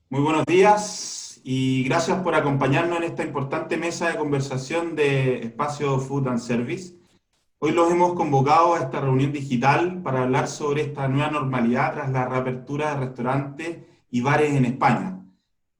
Muy buenos días y gracias por acompañarnos en esta importante mesa de conversación de Espacio Food and Service. Hoy los hemos convocado a esta reunión digital para hablar sobre esta nueva normalidad tras la reapertura de restaurantes y bares en España.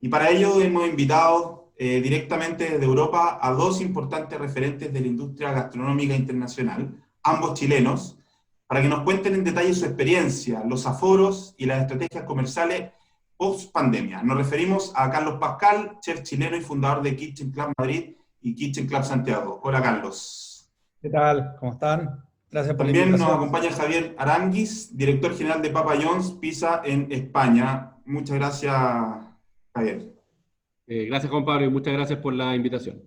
Y para ello hemos invitado directamente desde Europa a dos importantes referentes de la industria gastronómica internacional, ambos chilenos, para que nos cuenten en detalle su experiencia, los aforos y las estrategias comerciales post pandemia. Nos referimos a Carlos Pascal, chef chileno y fundador de Kitchen Club Madrid y Kitchen Club Santiago. Hola, Carlos. ¿Qué tal? ¿Cómo están? Gracias por la También nos invitación. acompaña Javier Aranguis, director general de Papa John's Pizza en España. Muchas gracias, Javier. Gracias, Juan Pablo, y muchas gracias por la invitación.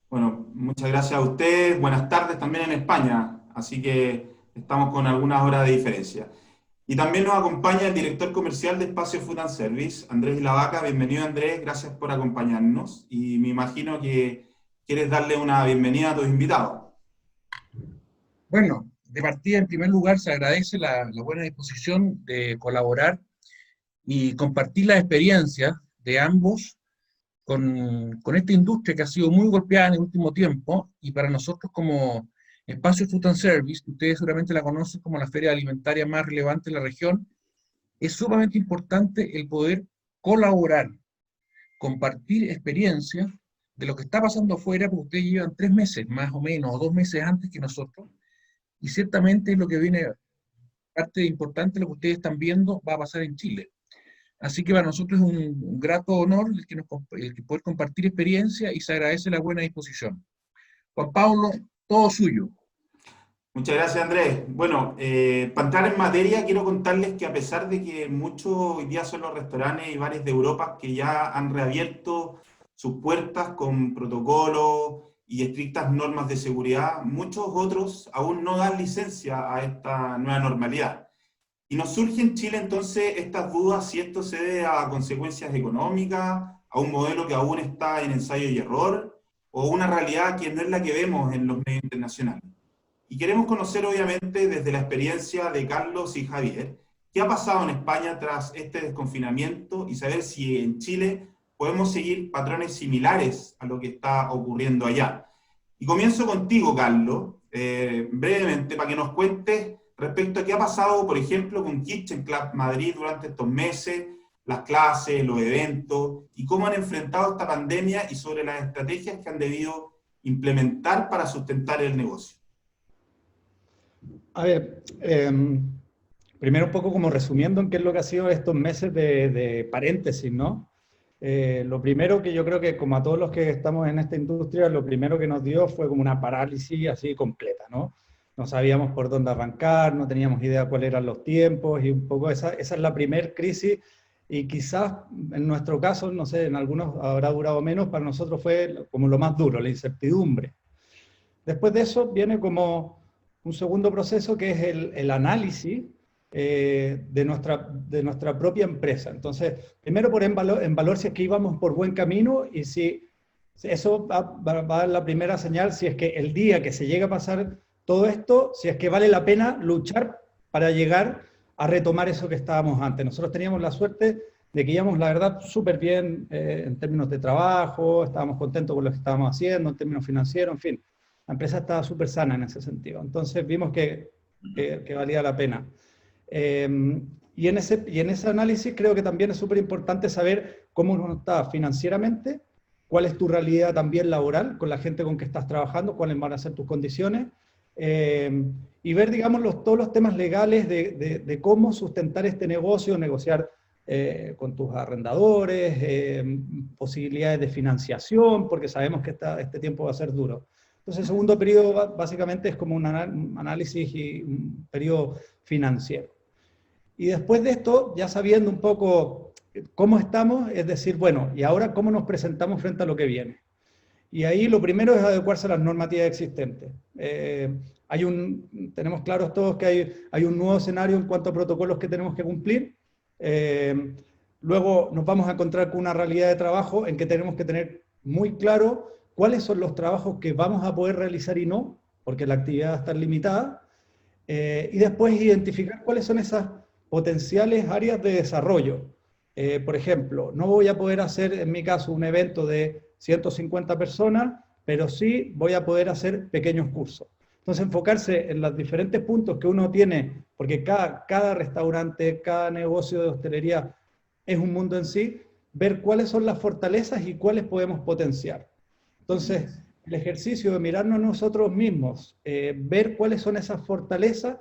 Bueno, muchas gracias a usted. Buenas tardes también en España, así que estamos con algunas horas de diferencia. Y también nos acompaña el director comercial de Espacio Food and Service, Andrés Ilavaca. Bienvenido, Andrés, gracias por acompañarnos. Y me imagino que quieres darle una bienvenida a tus invitados. Bueno, de partida, en primer lugar, se agradece la buena disposición de colaborar y compartir la experiencia de ambos con esta industria que ha sido muy golpeada en el último tiempo, y para nosotros como Espacio Food and Service, que ustedes seguramente la conocen como la feria alimentaria más relevante de la región, es sumamente importante el poder colaborar, compartir experiencias de lo que está pasando afuera, porque ustedes llevan 3 meses más o menos, o 2 meses antes que nosotros, y ciertamente lo que viene, parte importante de lo que ustedes están viendo, va a pasar en Chile. Así que para nosotros es un grato honor el que poder compartir experiencia, y se agradece la buena disposición. Juan Pablo, todo suyo. Muchas gracias, Andrés. Bueno, para entrar en materia, quiero contarles que a pesar de que muchos hoy día son los restaurantes y bares de Europa que ya han reabierto sus puertas con protocolos y estrictas normas de seguridad, muchos otros aún no dan licencia a esta nueva normalidad. Y nos surge en Chile entonces estas dudas si esto se debe a consecuencias económicas, a un modelo que aún está en ensayo y error, o una realidad que no es la que vemos en los medios internacionales. Y queremos conocer, obviamente, desde la experiencia de Carlos y Javier, qué ha pasado en España tras este desconfinamiento y saber si en Chile podemos seguir patrones similares a lo que está ocurriendo allá. Y comienzo contigo, Carlos, brevemente, para que nos cuentes respecto a qué ha pasado, por ejemplo, con Kitchen Club Madrid durante estos meses, las clases, los eventos, y cómo han enfrentado esta pandemia y sobre las estrategias que han debido implementar para sustentar el negocio. A ver, primero un poco como resumiendo en qué es lo que ha sido estos meses de paréntesis, ¿no? Lo primero que yo creo que, como a todos los que estamos en esta industria, lo primero que nos dio fue como una parálisis así completa, ¿no? No sabíamos por dónde arrancar, no teníamos idea cuáles eran los tiempos, y un poco esa es la primer crisis, y quizás en nuestro caso, no sé, en algunos habrá durado menos, para nosotros fue como lo más duro, la incertidumbre. Después de eso viene como un segundo proceso, que es el análisis de nuestra propia empresa. Entonces, primero poner en valor si es que íbamos por buen camino, y si eso va a dar la primera señal, si es que el día que se llega a pasar todo esto, si es que vale la pena luchar para llegar a retomar eso que estábamos antes. Nosotros teníamos la suerte de que íbamos, la verdad, súper bien en términos de trabajo, estábamos contentos con lo que estábamos haciendo, en términos financieros, en fin. La empresa estaba súper sana en ese sentido. Entonces vimos que valía la pena. Y en ese análisis creo que también es súper importante saber cómo uno está financieramente, cuál es tu realidad también laboral, con la gente con que estás trabajando, cuáles van a ser tus condiciones, y ver, digamos, todos los temas legales de cómo sustentar este negocio, negociar con tus arrendadores, posibilidades de financiación, porque sabemos que este tiempo va a ser duro. Entonces, el segundo periodo básicamente es como un análisis y un periodo financiero. Y después de esto, ya sabiendo un poco cómo estamos, es decir, bueno, ¿y ahora cómo nos presentamos frente a lo que viene? Y ahí lo primero es adecuarse a las normativas existentes. Tenemos claros todos que hay un nuevo escenario en cuanto a protocolos que tenemos que cumplir. Luego nos vamos a encontrar con una realidad de trabajo en que tenemos que tener muy claro cuáles son los trabajos que vamos a poder realizar y no, porque la actividad va a estar limitada. Y después identificar cuáles son esas potenciales áreas de desarrollo. Por ejemplo, no voy a poder hacer, en mi caso, un evento de 150 personas, pero sí voy a poder hacer pequeños cursos. Entonces, enfocarse en los diferentes puntos que uno tiene, porque cada restaurante, cada negocio de hostelería es un mundo en sí, ver cuáles son las fortalezas y cuáles podemos potenciar. Entonces, el ejercicio de mirarnos nosotros mismos, ver cuáles son esas fortalezas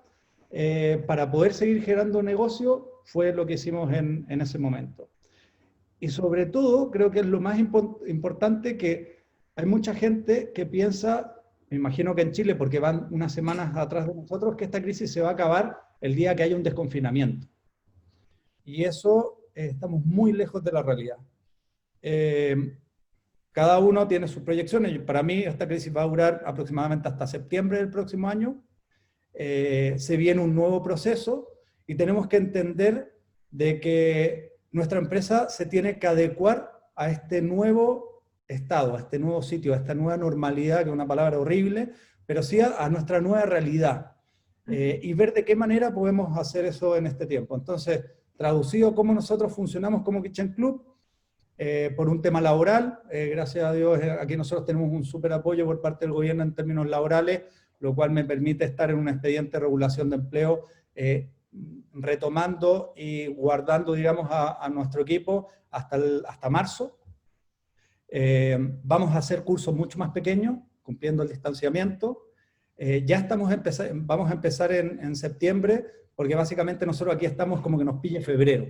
para poder seguir generando negocio, fue lo que hicimos en ese momento. Y sobre todo, creo que es lo más importante, que hay mucha gente que piensa, me imagino que en Chile, porque van unas semanas atrás de nosotros, que esta crisis se va a acabar el día que haya un desconfinamiento. Y eso estamos muy lejos de la realidad. Cada uno tiene sus proyecciones. Para mí esta crisis va a durar aproximadamente hasta septiembre del próximo año. Se viene un nuevo proceso y tenemos que entender de que nuestra empresa se tiene que adecuar a este nuevo estado, a este nuevo sitio, a esta nueva normalidad, que es una palabra horrible, pero sí a nuestra nueva realidad. Y ver de qué manera podemos hacer eso en este tiempo. Entonces, traducido cómo nosotros funcionamos como Kitchen Club, por un tema laboral, gracias a Dios aquí nosotros tenemos un súper apoyo por parte del gobierno en términos laborales, lo cual me permite estar en un expediente de regulación de empleo, retomando y guardando, digamos, a nuestro equipo hasta marzo. Vamos a hacer cursos mucho más pequeños, cumpliendo el distanciamiento. Vamos a empezar en septiembre, porque básicamente nosotros aquí estamos como que nos pille febrero,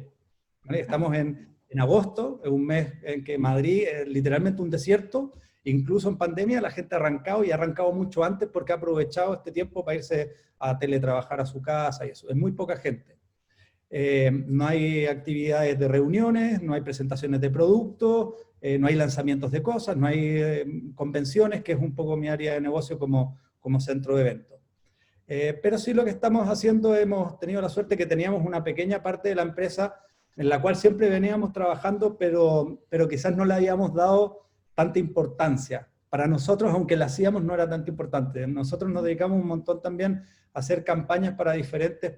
¿vale? Estamos en agosto, es un mes en que Madrid es literalmente un desierto. Incluso en pandemia la gente ha arrancado, y ha arrancado mucho antes, porque ha aprovechado este tiempo para irse a teletrabajar a su casa y eso. Es muy poca gente. No hay actividades de reuniones, no hay presentaciones de productos, no hay lanzamientos de cosas, no hay convenciones, que es un poco mi área de negocio como centro de eventos. Pero sí, lo que estamos haciendo, hemos tenido la suerte que teníamos una pequeña parte de la empresa en la cual siempre veníamos trabajando, pero quizás no le habíamos dado tanta importancia. Para nosotros, aunque la hacíamos, no era tanto importante. Nosotros nos dedicamos un montón también a hacer campañas para diferentes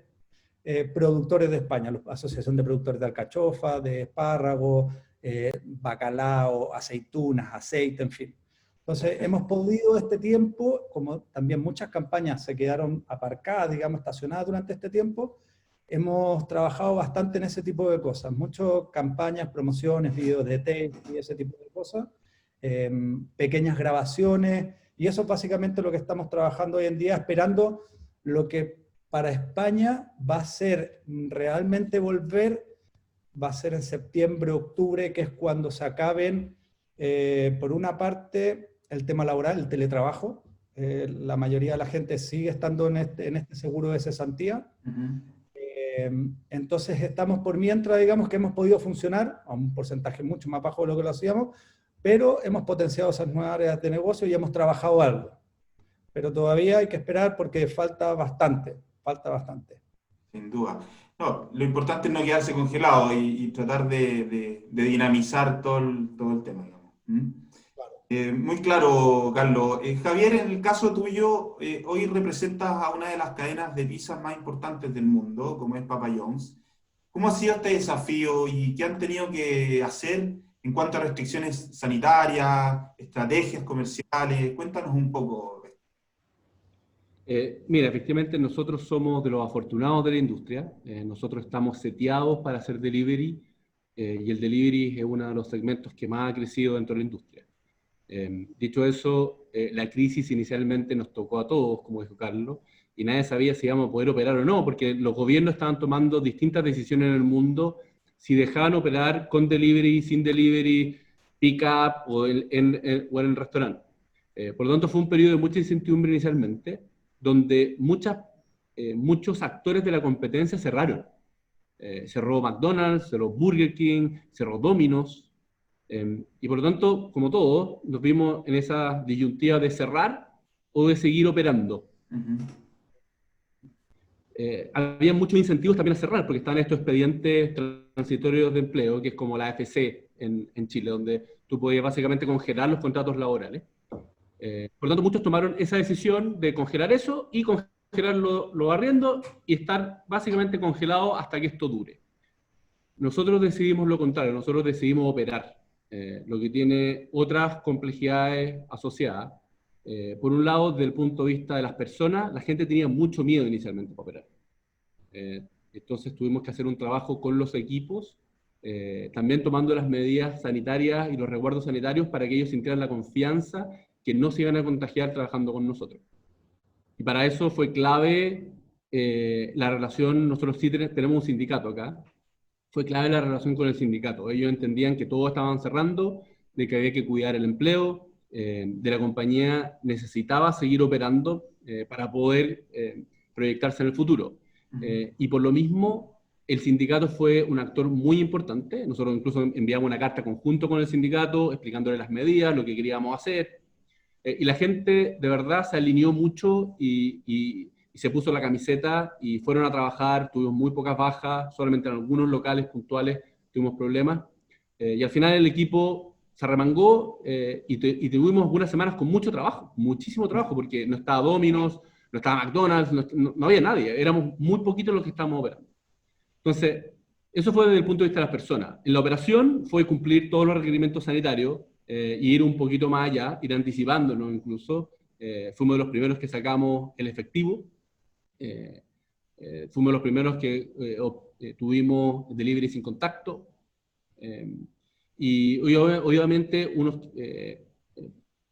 productores de España, la Asociación de Productores de Alcachofa, de espárrago, bacalao, aceitunas, aceite, en fin. Entonces, hemos podido este tiempo, como también muchas campañas se quedaron aparcadas, digamos, estacionadas durante este tiempo, hemos trabajado bastante en ese tipo de cosas, muchas campañas, promociones, videos de test y ese tipo de cosas, pequeñas grabaciones, y eso es básicamente lo que estamos trabajando hoy en día, esperando lo que para España va a ser realmente volver, va a ser en septiembre, octubre, que es cuando se acaben, por una parte, el tema laboral, el teletrabajo. La mayoría de la gente sigue estando en este seguro de cesantía. Entonces estamos por mientras, digamos, que hemos podido funcionar a un porcentaje mucho más bajo de lo que lo hacíamos, pero hemos potenciado esas nuevas áreas de negocio y hemos trabajado algo. Pero todavía hay que esperar porque falta bastante. Sin duda. No, lo importante es no quedarse congelado y tratar de dinamizar todo el tema, digamos. Claro. Muy claro, Carlos. Javier, en el caso tuyo, hoy representas a una de las cadenas de pizzas más importantes del mundo, como es Papa John's. ¿Cómo ha sido este desafío y qué han tenido que hacer en cuanto a restricciones sanitarias, estrategias comerciales? Cuéntanos un poco. Mira, efectivamente nosotros somos de los afortunados de la industria. Nosotros estamos seteados para hacer delivery, y el delivery es uno de los segmentos que más ha crecido dentro de la industria. Dicho eso, la crisis inicialmente nos tocó a todos, como dijo Carlos, y nadie sabía si íbamos a poder operar o no, porque los gobiernos estaban tomando distintas decisiones en el mundo, si dejaban operar con delivery, sin delivery, pick-up o en el restaurante. Por lo tanto, fue un periodo de mucha incertidumbre inicialmente, donde muchos actores de la competencia cerraron. Cerró McDonald's, cerró Burger King, cerró Domino's, y por lo tanto, como todos, nos vimos en esa disyuntiva de cerrar o de seguir operando. Había muchos incentivos también a cerrar, porque estaban estos expedientes transitorios de empleo, que es como la AFC en Chile, donde tú podías básicamente congelar los contratos laborales. Por lo tanto, muchos tomaron esa decisión de congelar eso y congelar los arriendos y estar básicamente congelados hasta que esto dure. Nosotros decidimos lo contrario, nosotros decidimos operar, lo que tiene otras complejidades asociadas. Por un lado, desde el punto de vista de las personas, la gente tenía mucho miedo inicialmente para operar. Entonces tuvimos que hacer un trabajo con los equipos, también tomando las medidas sanitarias y los resguardos sanitarios para que ellos sintieran la confianza que no se iban a contagiar trabajando con nosotros. Y para eso fue clave la relación. Nosotros sí tenemos un sindicato acá. Fue clave la relación con el sindicato. Ellos entendían que todos estaban cerrando, de que había que cuidar el empleo, de la compañía necesitaba seguir operando para poder proyectarse en el futuro. Y por lo mismo, el sindicato fue un actor muy importante. Nosotros incluso enviamos una carta conjunto con el sindicato, explicándole las medidas, lo que queríamos hacer. Y la gente de verdad se alineó mucho y se puso la camiseta y fueron a trabajar. Tuvimos muy pocas bajas, solamente en algunos locales puntuales tuvimos problemas. Y al final el equipo se arremangó y tuvimos unas semanas con mucho trabajo, muchísimo trabajo, porque no estaba Domino's, no estaba McDonald's, no había nadie, éramos muy poquitos los que estábamos operando. Entonces, eso fue desde el punto de vista de las personas. En la operación fue cumplir todos los requerimientos sanitarios e ir un poquito más allá, ir anticipándonos incluso. Fuimos de los primeros que sacamos el efectivo. Fuimos los primeros que tuvimos delivery sin contacto. Y obviamente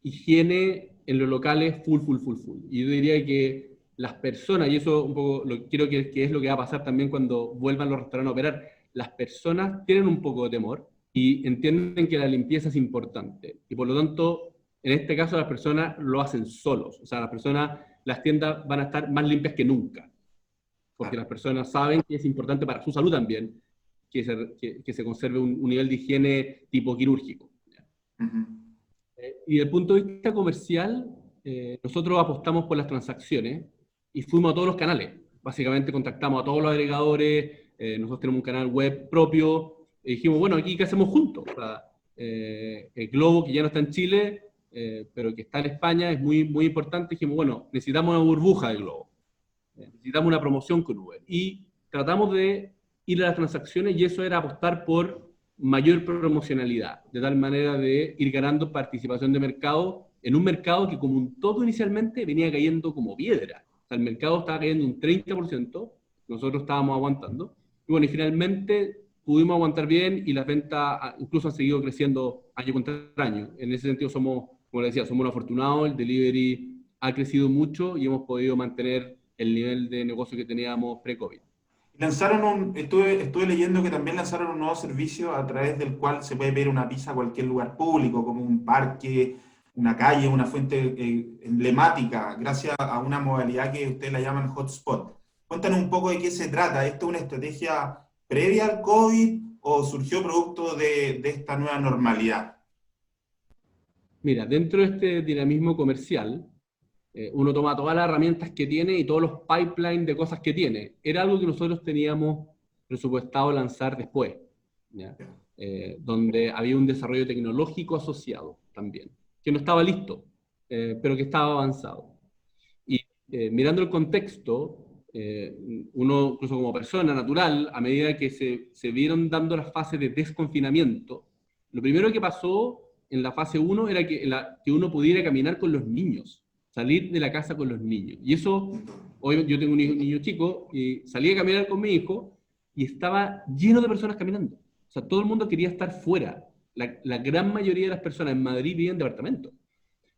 higiene en los locales full. Y yo diría que las personas, y eso un poco quiero que es lo que va a pasar también cuando vuelvan los restaurantes a operar, las personas tienen un poco de temor y entienden que la limpieza es importante. Y por lo tanto, en este caso las personas lo hacen solos. O sea, las tiendas van a estar más limpias que nunca. Porque las personas saben que es importante para su salud también que se conserve un nivel de higiene tipo quirúrgico. Y desde el punto de vista comercial, nosotros apostamos por las transacciones y fuimos a todos los canales. Básicamente contactamos a todos los agregadores, nosotros tenemos un canal web propio, y dijimos, bueno, aquí ¿qué hacemos juntos? O sea, el Globo, que ya no está en Chile, pero que está en España, es muy, muy importante. Dijimos, bueno, necesitamos una burbuja de Globo, necesitamos una promoción con Uber. Y tratamos de ir a las transacciones y eso era apostar por mayor promocionalidad, de tal manera de ir ganando participación de mercado en un mercado que como un todo inicialmente venía cayendo como piedra. O sea, el mercado estaba cayendo un 30%, nosotros estábamos aguantando. Y bueno, y finalmente pudimos aguantar bien y las ventas incluso han seguido creciendo año contra año. En ese sentido somos, como le decía, somos afortunados, el delivery ha crecido mucho y hemos podido mantener el nivel de negocio que teníamos pre-COVID. Estuve leyendo que también lanzaron un nuevo servicio a través del cual se puede pedir una pizza a cualquier lugar público, como un parque, una calle, una fuente emblemática, gracias a una modalidad que ustedes la llaman hotspot. Cuéntanos un poco de qué se trata. ¿Esto es una estrategia previa al COVID o surgió producto de esta nueva normalidad? Mira, dentro de este dinamismo comercial, uno toma todas las herramientas que tiene y todos los pipelines de cosas que tiene. Era algo que nosotros teníamos presupuestado lanzar después, ¿ya? Donde había un desarrollo tecnológico asociado también, que no estaba listo, pero que estaba avanzado. Y mirando el contexto, uno, incluso como persona natural, a medida que se vieron dando las fases de desconfinamiento, lo primero que pasó en la fase 1 era que uno pudiera caminar con los niños, salir de la casa con los niños. Y eso, hoy yo tengo un niño chico, y salí a caminar con mi hijo, y estaba lleno de personas caminando. O sea, todo el mundo quería estar fuera. La gran mayoría de las personas en Madrid vivían en departamentos.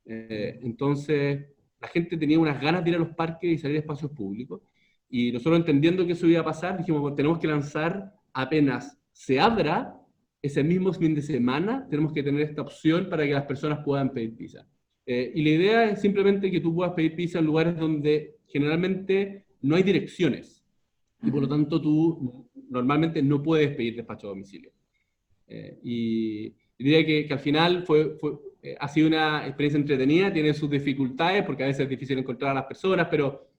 Entonces, la gente tenía unas ganas de ir a los parques y salir a espacios públicos. Y nosotros, entendiendo que eso iba a pasar, dijimos, bueno, tenemos que lanzar apenas se abra, ese mismo fin de semana, tenemos que tener esta opción para que las personas puedan pedir pizza. Y la idea es simplemente que tú puedas pedir pizza en lugares donde generalmente no hay direcciones. Y por lo tanto tú normalmente no puedes pedir despacho a domicilio. Y diría que al final ha sido una experiencia entretenida, tiene sus dificultades porque a veces es difícil encontrar a las personas, pero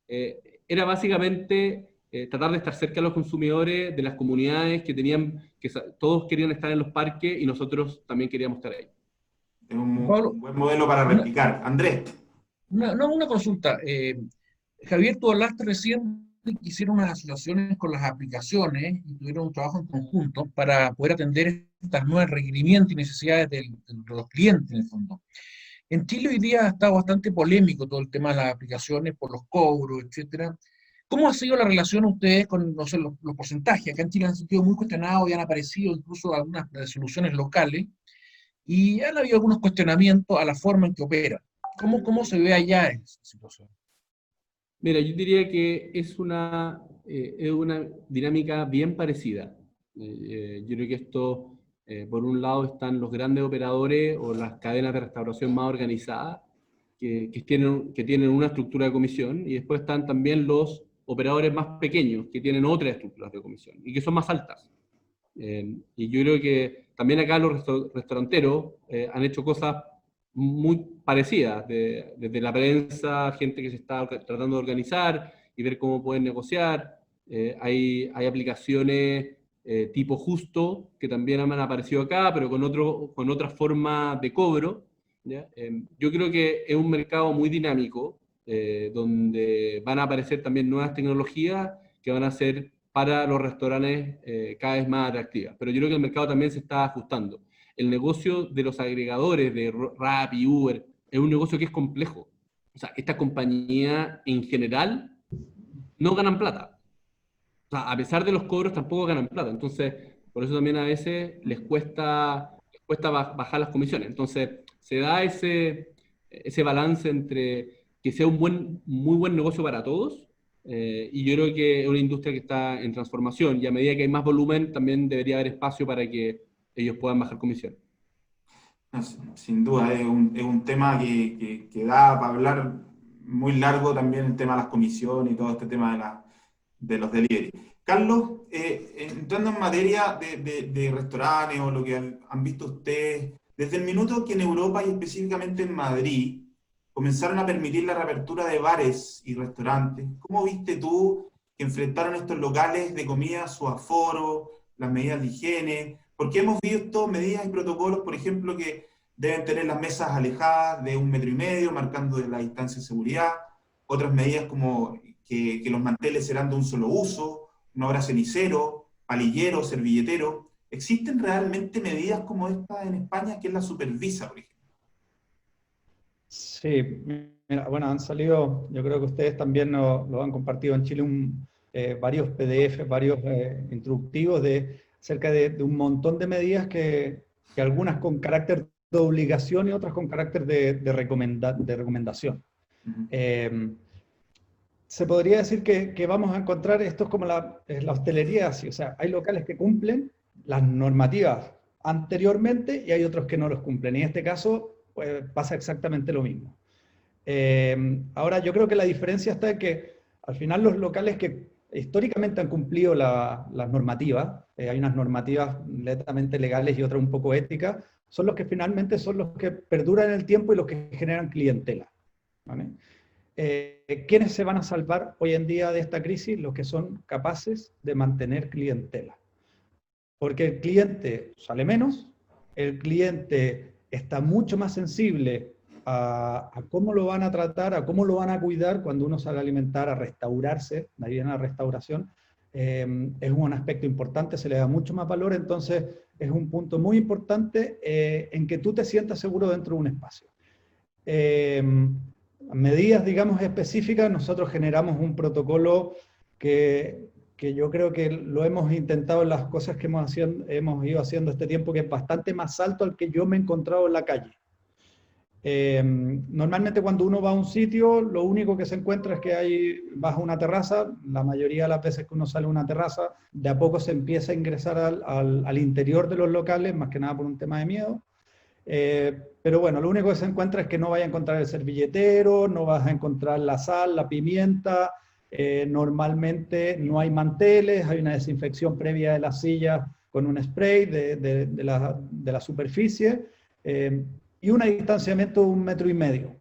era básicamente tratar de estar cerca de los consumidores, de las comunidades que todos querían estar en los parques y nosotros también queríamos estar ahí. Es un buen modelo para replicar. Andrés. Una consulta. Javier, tú hablaste recién hicieron unas asociaciones con las aplicaciones y tuvieron un trabajo en conjunto para poder atender estos nuevos requerimientos y necesidades de los clientes en el fondo. En Chile hoy día está bastante polémico todo el tema de las aplicaciones por los cobros, etcétera. ¿Cómo ha sido la relación ustedes con, no sé, los porcentajes? Acá en Chile han sido muy cuestionados y han aparecido incluso algunas soluciones locales y han habido algunos cuestionamientos a la forma en que opera. ¿Cómo se ve allá esa situación? Mira, yo diría que es una dinámica bien parecida. Yo creo que esto, por un lado, están los grandes operadores o las cadenas de restauración más organizadas, que tienen una estructura de comisión, y después están también los operadores más pequeños, que tienen otras estructuras de comisión, y que son más altas. Y yo creo que también acá los restauranteros han hecho cosas muy parecidas, desde la prensa, gente que se está tratando de organizar y ver cómo pueden negociar. Hay aplicaciones tipo Justo, que también han aparecido acá, pero con otra forma de cobro, ¿ya? Yo creo que es un mercado muy dinámico, donde van a aparecer también nuevas tecnologías que van a ser para los restaurantes cada vez más atractivas. Pero yo creo que el mercado también se está ajustando. El negocio de los agregadores de Rappi y Uber es un negocio que es complejo. O sea, estas compañías en general no ganan plata. O sea, a pesar de los cobros tampoco ganan plata. Entonces, por eso también a veces les cuesta bajar las comisiones. Entonces, se da ese balance entre que sea un muy buen negocio para todos, y yo creo que es una industria que está en transformación, y a medida que hay más volumen también debería haber espacio para que ellos puedan bajar comisión. No, sin duda, es un tema que da para hablar muy largo también, el tema de las comisiones y todo este tema de los delivery. Carlos, entrando en materia de restaurantes o lo que han visto ustedes, desde el minuto que en Europa y específicamente en Madrid comenzaron a permitir la reapertura de bares y restaurantes, ¿cómo viste tú que enfrentaron estos locales de comida su aforo, las medidas de higiene? Porque hemos visto medidas y protocolos, por ejemplo, que deben tener las mesas alejadas de 1,5 metros, marcando la distancia de seguridad. Otras medidas como que los manteles serán de un solo uso, no habrá cenicero, palillero, servilletero. ¿Existen realmente medidas como esta en España, que es la Supervisa, por ejemplo? Sí, mira, bueno, han salido, yo creo que ustedes también lo han compartido en Chile, varios PDF, varios instructivos acerca de un montón de medidas que algunas con carácter de obligación y otras con carácter de recomendación. Uh-huh. Se podría decir que vamos a encontrar, esto es como la hostelería, así, o sea, hay locales que cumplen las normativas anteriormente y hay otros que no los cumplen, y en este caso pues, pasa exactamente lo mismo. Ahora, yo creo que la diferencia está en que al final los locales que históricamente han cumplido las normativas, hay unas normativas netamente legales y otras un poco éticas, son los que finalmente son los que perduran en el tiempo y los que generan clientela, ¿vale? ¿Quiénes se van a salvar hoy en día de esta crisis? Los que son capaces de mantener clientela. Porque el cliente sale menos, el cliente está mucho más sensible a cómo lo van a tratar, a cómo lo van a cuidar cuando uno sale a alimentar, a restaurarse, de ahí viene la restauración. Es un aspecto importante, se le da mucho más valor, entonces es un punto muy importante en que tú te sientas seguro dentro de un espacio. Medidas, digamos, específicas, nosotros generamos un protocolo que yo creo que lo hemos intentado en las cosas que hemos ido haciendo este tiempo, que es bastante más alto al que yo me he encontrado en la calle. Normalmente cuando uno va a un sitio, lo único que se encuentra es que vas a una terraza, la mayoría de las veces que uno sale a una terraza, de a poco se empieza a ingresar al interior de los locales, más que nada por un tema de miedo. Pero bueno, lo único que se encuentra es que no vaya a encontrar el servilletero, no vas a encontrar la sal, la pimienta, normalmente no hay manteles, hay una desinfección previa de las sillas con un spray de la superficie, y un distanciamiento de 1,5 metros.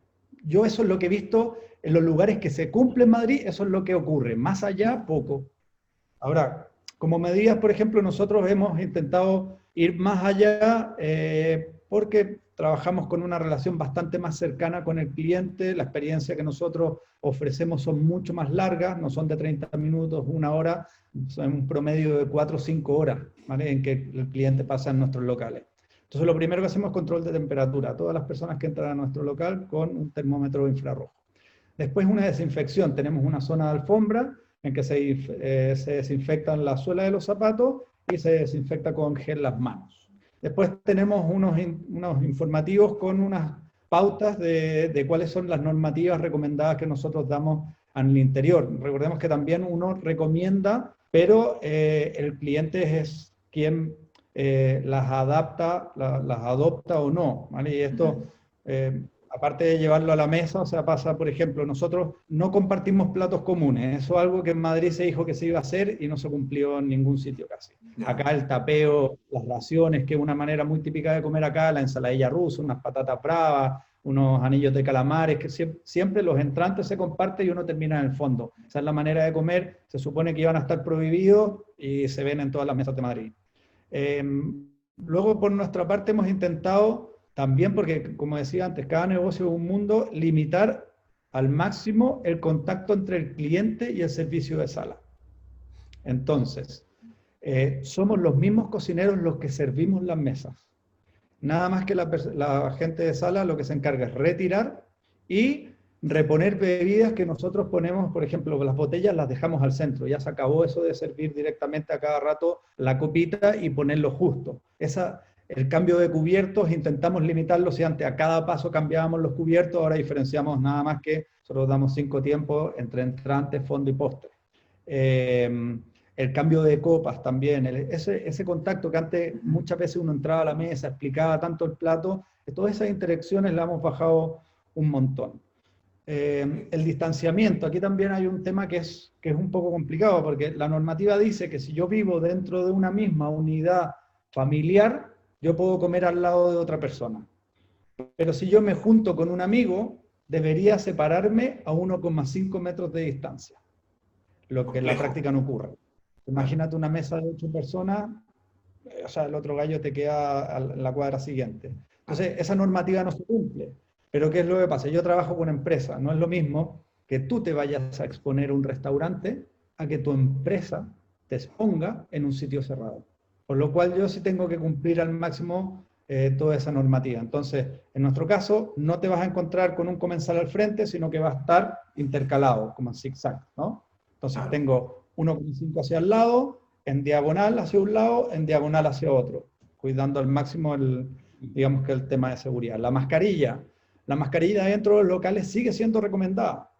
Yo eso es lo que he visto en los lugares que se cumple en Madrid, eso es lo que ocurre, más allá poco. Ahora, como medidas, por ejemplo, nosotros hemos intentado ir más allá, porque trabajamos con una relación bastante más cercana con el cliente, la experiencia que nosotros ofrecemos son mucho más largas, no son de 30 minutos, 1 hora, son un promedio de 4 o 5 horas, ¿vale? En que el cliente pasa en nuestros locales. Entonces lo primero que hacemos es control de temperatura, todas las personas que entran a nuestro local con un termómetro infrarrojo. Después una desinfección, tenemos una zona de alfombra en que se desinfectan la suela de los zapatos y se desinfecta con gel las manos. Después tenemos unos informativos con unas pautas de cuáles son las normativas recomendadas que nosotros damos al interior. Recordemos que también uno recomienda, pero el cliente es quien las adapta, las adopta o no, ¿vale? Y esto, aparte de llevarlo a la mesa, o sea, pasa, por ejemplo, nosotros no compartimos platos comunes, eso es algo que en Madrid se dijo que se iba a hacer y no se cumplió en ningún sitio casi. Acá el tapeo, las raciones, que es una manera muy típica de comer acá, la ensaladilla rusa, unas patatas bravas, unos anillos de calamares, que siempre los entrantes se comparten y uno termina en el fondo. Esa es la manera de comer, se supone que iban a estar prohibidos y se ven en todas las mesas de Madrid. Luego, por nuestra parte, hemos intentado también, porque como decía antes, cada negocio es un mundo, limitar al máximo el contacto entre el cliente y el servicio de sala. Entonces, somos los mismos cocineros los que servimos las mesas. Nada más que la gente de sala lo que se encarga es retirar y reponer bebidas que nosotros ponemos, por ejemplo, las botellas las dejamos al centro. Ya se acabó eso de servir directamente a cada rato la copita y ponerlo justo. El cambio de cubiertos intentamos limitarlo. Si antes a cada paso cambiábamos los cubiertos, ahora diferenciamos nada más que solo damos 5 tiempos entre entrante, fondo y postre. El cambio de copas también, ese contacto que antes muchas veces uno entraba a la mesa, explicaba tanto el plato, todas esas interacciones las hemos bajado un montón. El distanciamiento, aquí también hay un tema que es un poco complicado, porque la normativa dice que si yo vivo dentro de una misma unidad familiar, yo puedo comer al lado de otra persona. Pero si yo me junto con un amigo, debería separarme a 1,5 metros de distancia, lo que en la práctica no ocurre. Imagínate una mesa de 8 personas, o sea, el otro gallo te queda en la cuadra siguiente. Entonces, esa normativa no se cumple. Pero ¿qué es lo que pasa? Yo trabajo con empresas, no es lo mismo que tú te vayas a exponer a un restaurante a que tu empresa te exponga en un sitio cerrado. Por lo cual yo sí tengo que cumplir al máximo toda esa normativa. Entonces, en nuestro caso, no te vas a encontrar con un comensal al frente, sino que va a estar intercalado, como en zigzag, ¿no? Entonces tengo 1,5 hacia el lado, en diagonal hacia un lado, en diagonal hacia otro, cuidando al máximo digamos que el tema de seguridad. La mascarilla dentro de los locales sigue siendo recomendada.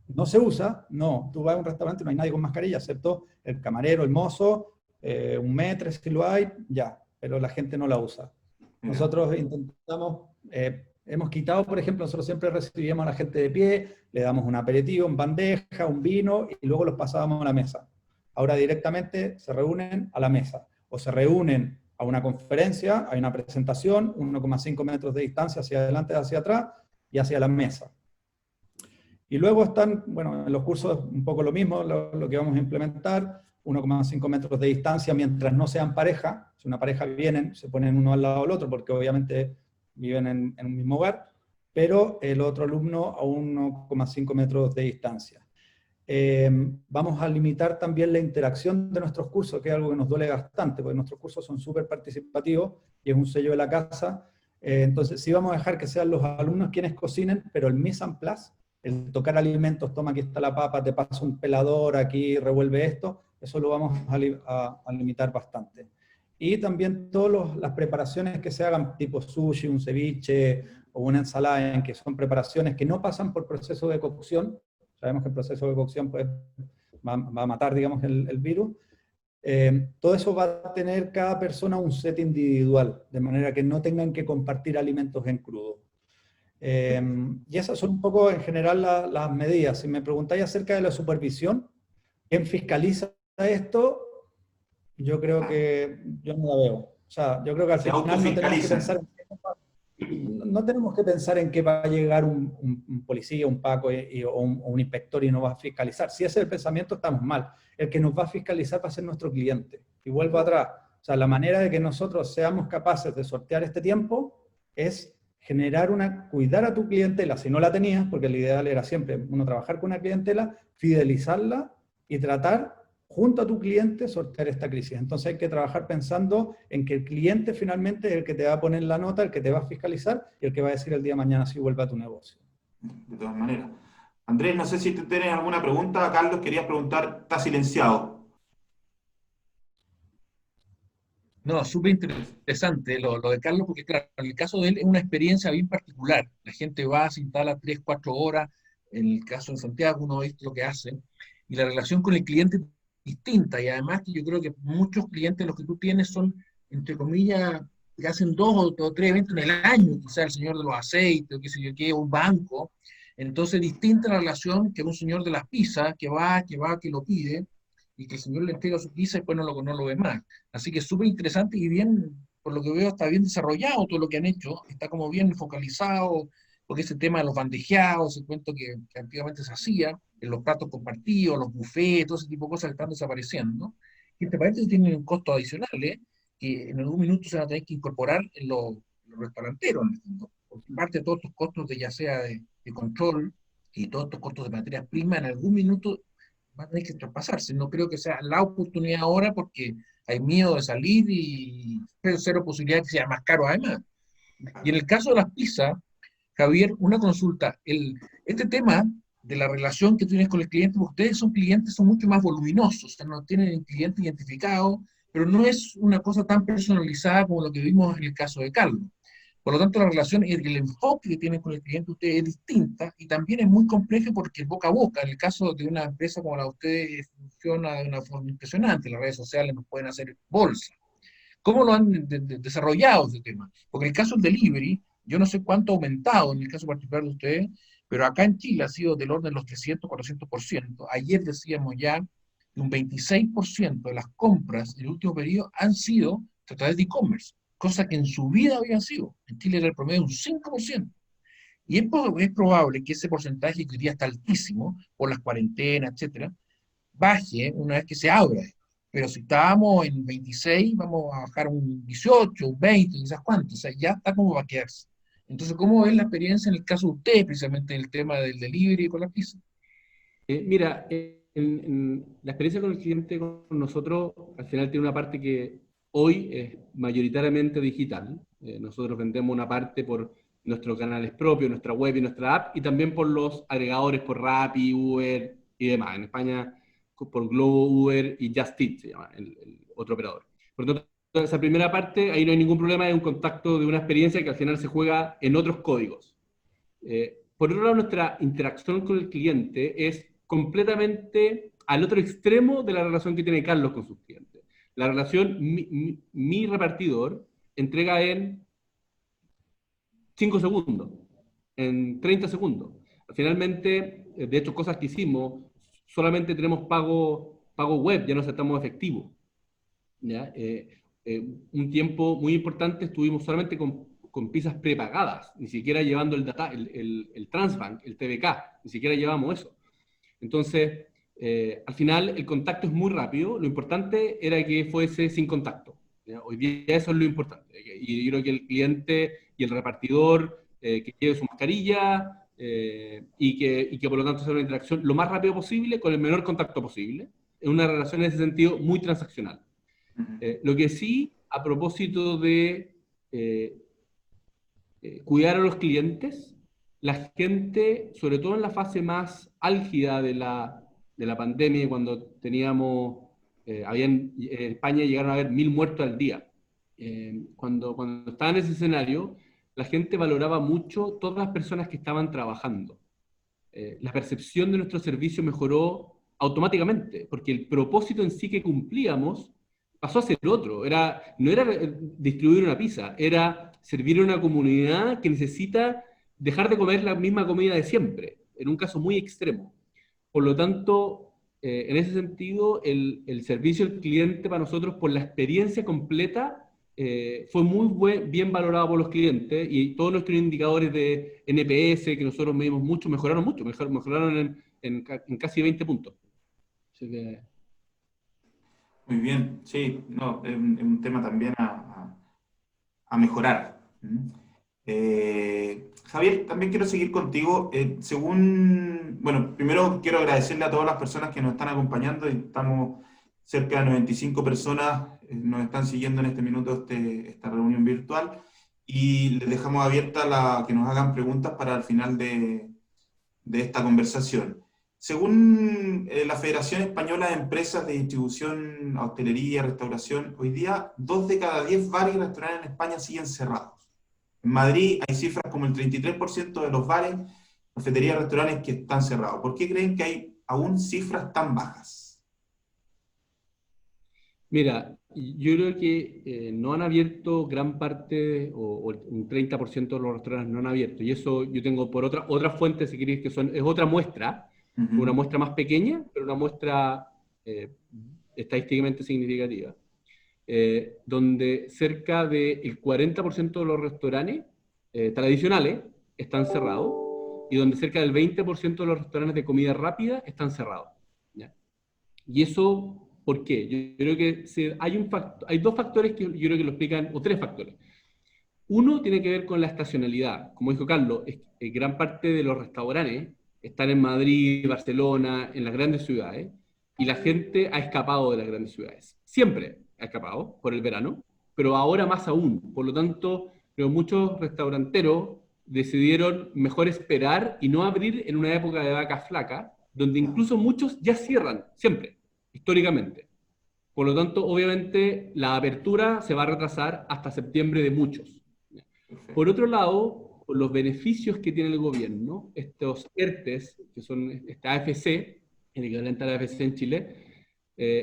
No se usa, no. Tú vas a un restaurante y no hay nadie con mascarilla, excepto el camarero, el mozo, un maître si lo hay, ya, pero la gente no la usa. Nosotros intentamos, hemos quitado, por ejemplo, nosotros siempre recibíamos a la gente de pie, le damos un aperitivo, un bandeja, un vino, y luego los pasábamos a la mesa. Ahora directamente se reúnen a la mesa, o se reúnen a una conferencia, hay una presentación, 1,5 metros de distancia hacia adelante, hacia atrás, y hacia la mesa. Y luego están, bueno, en los cursos un poco lo mismo, lo que vamos a implementar, 1,5 metros de distancia mientras no sean pareja. Si una pareja vienen, se ponen uno al lado del otro, porque obviamente viven en un mismo hogar, pero el otro alumno a 1,5 metros de distancia. Vamos a limitar también la interacción de nuestros cursos, que es algo que nos duele bastante, porque nuestros cursos son súper participativos y es un sello de la casa. Entonces sí vamos a dejar que sean los alumnos quienes cocinen, pero el mise en place, el tocar alimentos, toma, aquí está la papa, te paso un pelador, aquí revuelve esto, eso lo vamos a limitar bastante. Y también todas las preparaciones que se hagan, tipo sushi, un ceviche o una ensalada, en que son preparaciones que no pasan por proceso de cocción. Sabemos que el proceso de cocción pues, va a matar, digamos, el virus. Todo eso va a tener cada persona un set individual, de manera que no tengan que compartir alimentos en crudo. Y esas son un poco en general las medidas. Si me preguntáis acerca de la supervisión, ¿quién fiscaliza esto? Yo creo que yo no la veo. O sea, yo creo que al final no tenemos que pensar en que va a llegar un policía, un Paco o un inspector y nos va a fiscalizar. Si ese es el pensamiento, estamos mal. El que nos va a fiscalizar va a ser nuestro cliente. Y vuelvo atrás. O sea, la manera de que nosotros seamos capaces de sortear este tiempo es cuidar a tu clientela, si no la tenías, porque lo ideal era siempre uno trabajar con una clientela, fidelizarla y tratar junto a tu cliente sortear esta crisis. Entonces hay que trabajar pensando en que el cliente finalmente es el que te va a poner la nota, el que te va a fiscalizar y el que va a decir el día de mañana si vuelve a tu negocio. De todas maneras. Andrés, no sé si tú tienes alguna pregunta. Carlos, querías preguntar, está silenciado. No, súper interesante lo de Carlos, porque claro, en el caso de él es una experiencia bien particular. La gente va, se instala 3, 4 horas. En el caso de Santiago, uno ve lo que hace. Y la relación con el cliente es distinta. Y además que yo creo que muchos clientes, los que tú tienes, son, entre comillas, que hacen 2 o 3 eventos en el año. Quizás el señor de los aceites, o qué sé yo qué, un banco. Entonces, distinta la relación que un señor de las pizzas, que lo pide, y que el señor le entrega su pizza y después no lo ve más. Así que es súper interesante y bien, por lo que veo, está bien desarrollado todo lo que han hecho, está como bien focalizado, porque ese tema de los bandejeados, ese cuento que antiguamente se hacía, en los platos compartidos, los buffets, todo ese tipo de cosas que están desapareciendo, ¿no? Y este paréntesis tiene un costo adicional, que en algún minuto se van a tener que incorporar en los restauranteros, en el fondo, porque parte de todos estos costos de ya sea de control y todos estos costos de materias primas, en algún minuto va a tener que traspasarse. No creo que sea la oportunidad ahora porque hay miedo de salir y cero posibilidad de que sea más caro además. Y en el caso de las pizzas, Javier, una consulta. Este tema de la relación que tienes con el cliente, ustedes son clientes, son mucho más voluminosos, o sea, no tienen el cliente identificado, pero no es una cosa tan personalizada como lo que vimos en el caso de Carlos. Por lo tanto, la relación y el enfoque que tienen con el cliente ustedes es distinta y también es muy compleja porque boca a boca, en el caso de una empresa como la de ustedes, funciona de una forma impresionante. Las redes sociales nos pueden hacer bolsa. ¿Cómo lo han desarrollado ese tema? Porque el caso del delivery, yo no sé cuánto ha aumentado en el caso particular de ustedes, pero acá en Chile ha sido del orden de los 300, 400%. Ayer decíamos ya que un 26% de las compras en el último periodo han sido a través de e-commerce, cosa que en su vida habían sido. En Chile era el promedio de un 5%. Y es probable que ese porcentaje, que hoy día está altísimo, por las cuarentenas, etcétera, baje una vez que se abra. Pero si estábamos en 26, vamos a bajar un 18, un 20, quizás cuánto. O sea, ya está como va a quedarse. Entonces, ¿cómo es la experiencia en el caso de ustedes, precisamente en el tema del delivery con la pizza? Mira, la experiencia con el cliente con nosotros al final tiene una parte que hoy es mayoritariamente digital. Nosotros vendemos una parte por nuestros canales propios, nuestra web y nuestra app, y también por los agregadores, por Rappi, Uber y demás. En España, por Globo, Uber y Just Eat se llama el otro operador. Por lo tanto, esa primera parte, ahí no hay ningún problema, es un contacto de una experiencia que al final se juega en otros códigos. Por otro lado, nuestra interacción con el cliente es completamente al otro extremo de la relación que tiene Carlos con sus clientes. La relación mi repartidor entrega en 5 segundos, en 30 segundos. Finalmente, de hecho, cosas que hicimos, solamente tenemos pago web, ya no aceptamos efectivo. ¿Ya? Un tiempo muy importante estuvimos solamente con pizzas prepagadas, ni siquiera llevando el Transbank, el TBK, ni siquiera llevamos eso. Entonces, al final el contacto es muy rápido, lo importante era que fuese sin contacto. ¿Ya? Hoy día eso es lo importante, y yo creo que el cliente y el repartidor que lleve su mascarilla y que por lo tanto sea una interacción lo más rápido posible, con el menor contacto posible, es una relación en ese sentido muy transaccional. Lo que sí, a propósito de cuidar a los clientes, la gente, sobre todo en la fase más álgida de la pandemia, cuando teníamos, en España llegaron a haber 1000 muertos al día. Cuando estaba en ese escenario, la gente valoraba mucho todas las personas que estaban trabajando. La percepción de nuestro servicio mejoró automáticamente, porque el propósito en sí que cumplíamos pasó a ser otro. No era distribuir una pizza, era servir a una comunidad que necesita dejar de comer la misma comida de siempre, en un caso muy extremo. Por lo tanto, en ese sentido, el servicio al cliente para nosotros, por la experiencia completa, fue bien valorado por los clientes, y todos nuestros indicadores de NPS que nosotros medimos mucho, mejoraron en casi 20 puntos. Así que... Muy bien, sí, no, es un tema también a mejorar. Javier, también quiero seguir contigo. Bueno, primero quiero agradecerle a todas las personas que nos están acompañando. Estamos cerca de 95 personas, nos están siguiendo en este minuto esta reunión virtual, y les dejamos abierta que nos hagan preguntas para el final de esta conversación. Según la Federación Española de Empresas de Distribución, Hostelería, Restauración, hoy día 2 de cada 10 bares y restaurantes en España siguen cerrados. En Madrid hay cifras como el 33% de los bares, cafeterías y restaurantes que están cerrados. ¿Por qué creen que hay aún cifras tan bajas? Mira, yo creo que no han abierto gran parte, o un 30% de los restaurantes no han abierto. Y eso yo tengo por otra fuente, si queréis, es otra muestra, una muestra más pequeña, pero una muestra estadísticamente significativa. Donde cerca del 40% de los restaurantes tradicionales están cerrados, y donde cerca del 20% de los restaurantes de comida rápida están cerrados, ¿ya? Y eso, ¿por qué? Yo creo que hay dos factores que yo creo que lo explican, o tres factores. Uno tiene que ver con la estacionalidad. Como dijo Carlos, gran parte de los restaurantes están en Madrid, Barcelona, en las grandes ciudades, y la gente ha escapado de las grandes ciudades. Siempre ha escapado por el verano, pero ahora más aún. Por lo tanto, creo muchos restauranteros decidieron mejor esperar y no abrir en una época de vacas flacas, donde incluso muchos ya cierran, siempre, históricamente. Por lo tanto, obviamente, la apertura se va a retrasar hasta septiembre de muchos. Por otro lado, por los beneficios que tiene el gobierno, estos ERTES, que son esta AFC, el equivalente a la AFC en Chile,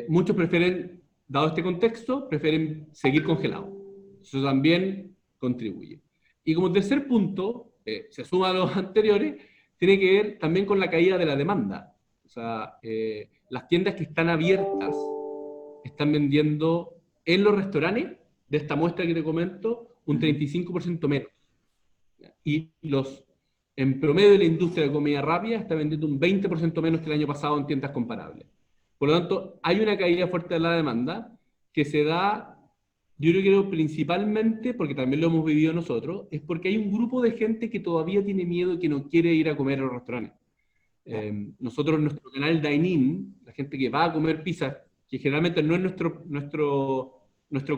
muchos prefieren, dado este contexto, prefieren seguir congelados. Eso también contribuye. Y como tercer punto, se suma a los anteriores, tiene que ver también con la caída de la demanda. O sea, las tiendas que están abiertas están vendiendo en los restaurantes, de esta muestra que te comento, un 35% menos. Y en promedio de la industria de comida rápida está vendiendo un 20% menos que el año pasado en tiendas comparables. Por lo tanto, hay una caída fuerte de la demanda que se da, yo creo, principalmente, porque también lo hemos vivido nosotros, es porque hay un grupo de gente que todavía tiene miedo y que no quiere ir a comer a los restaurantes. Nosotros, en nuestro canal Dine-In, la gente que va a comer pizza, que generalmente no es nuestro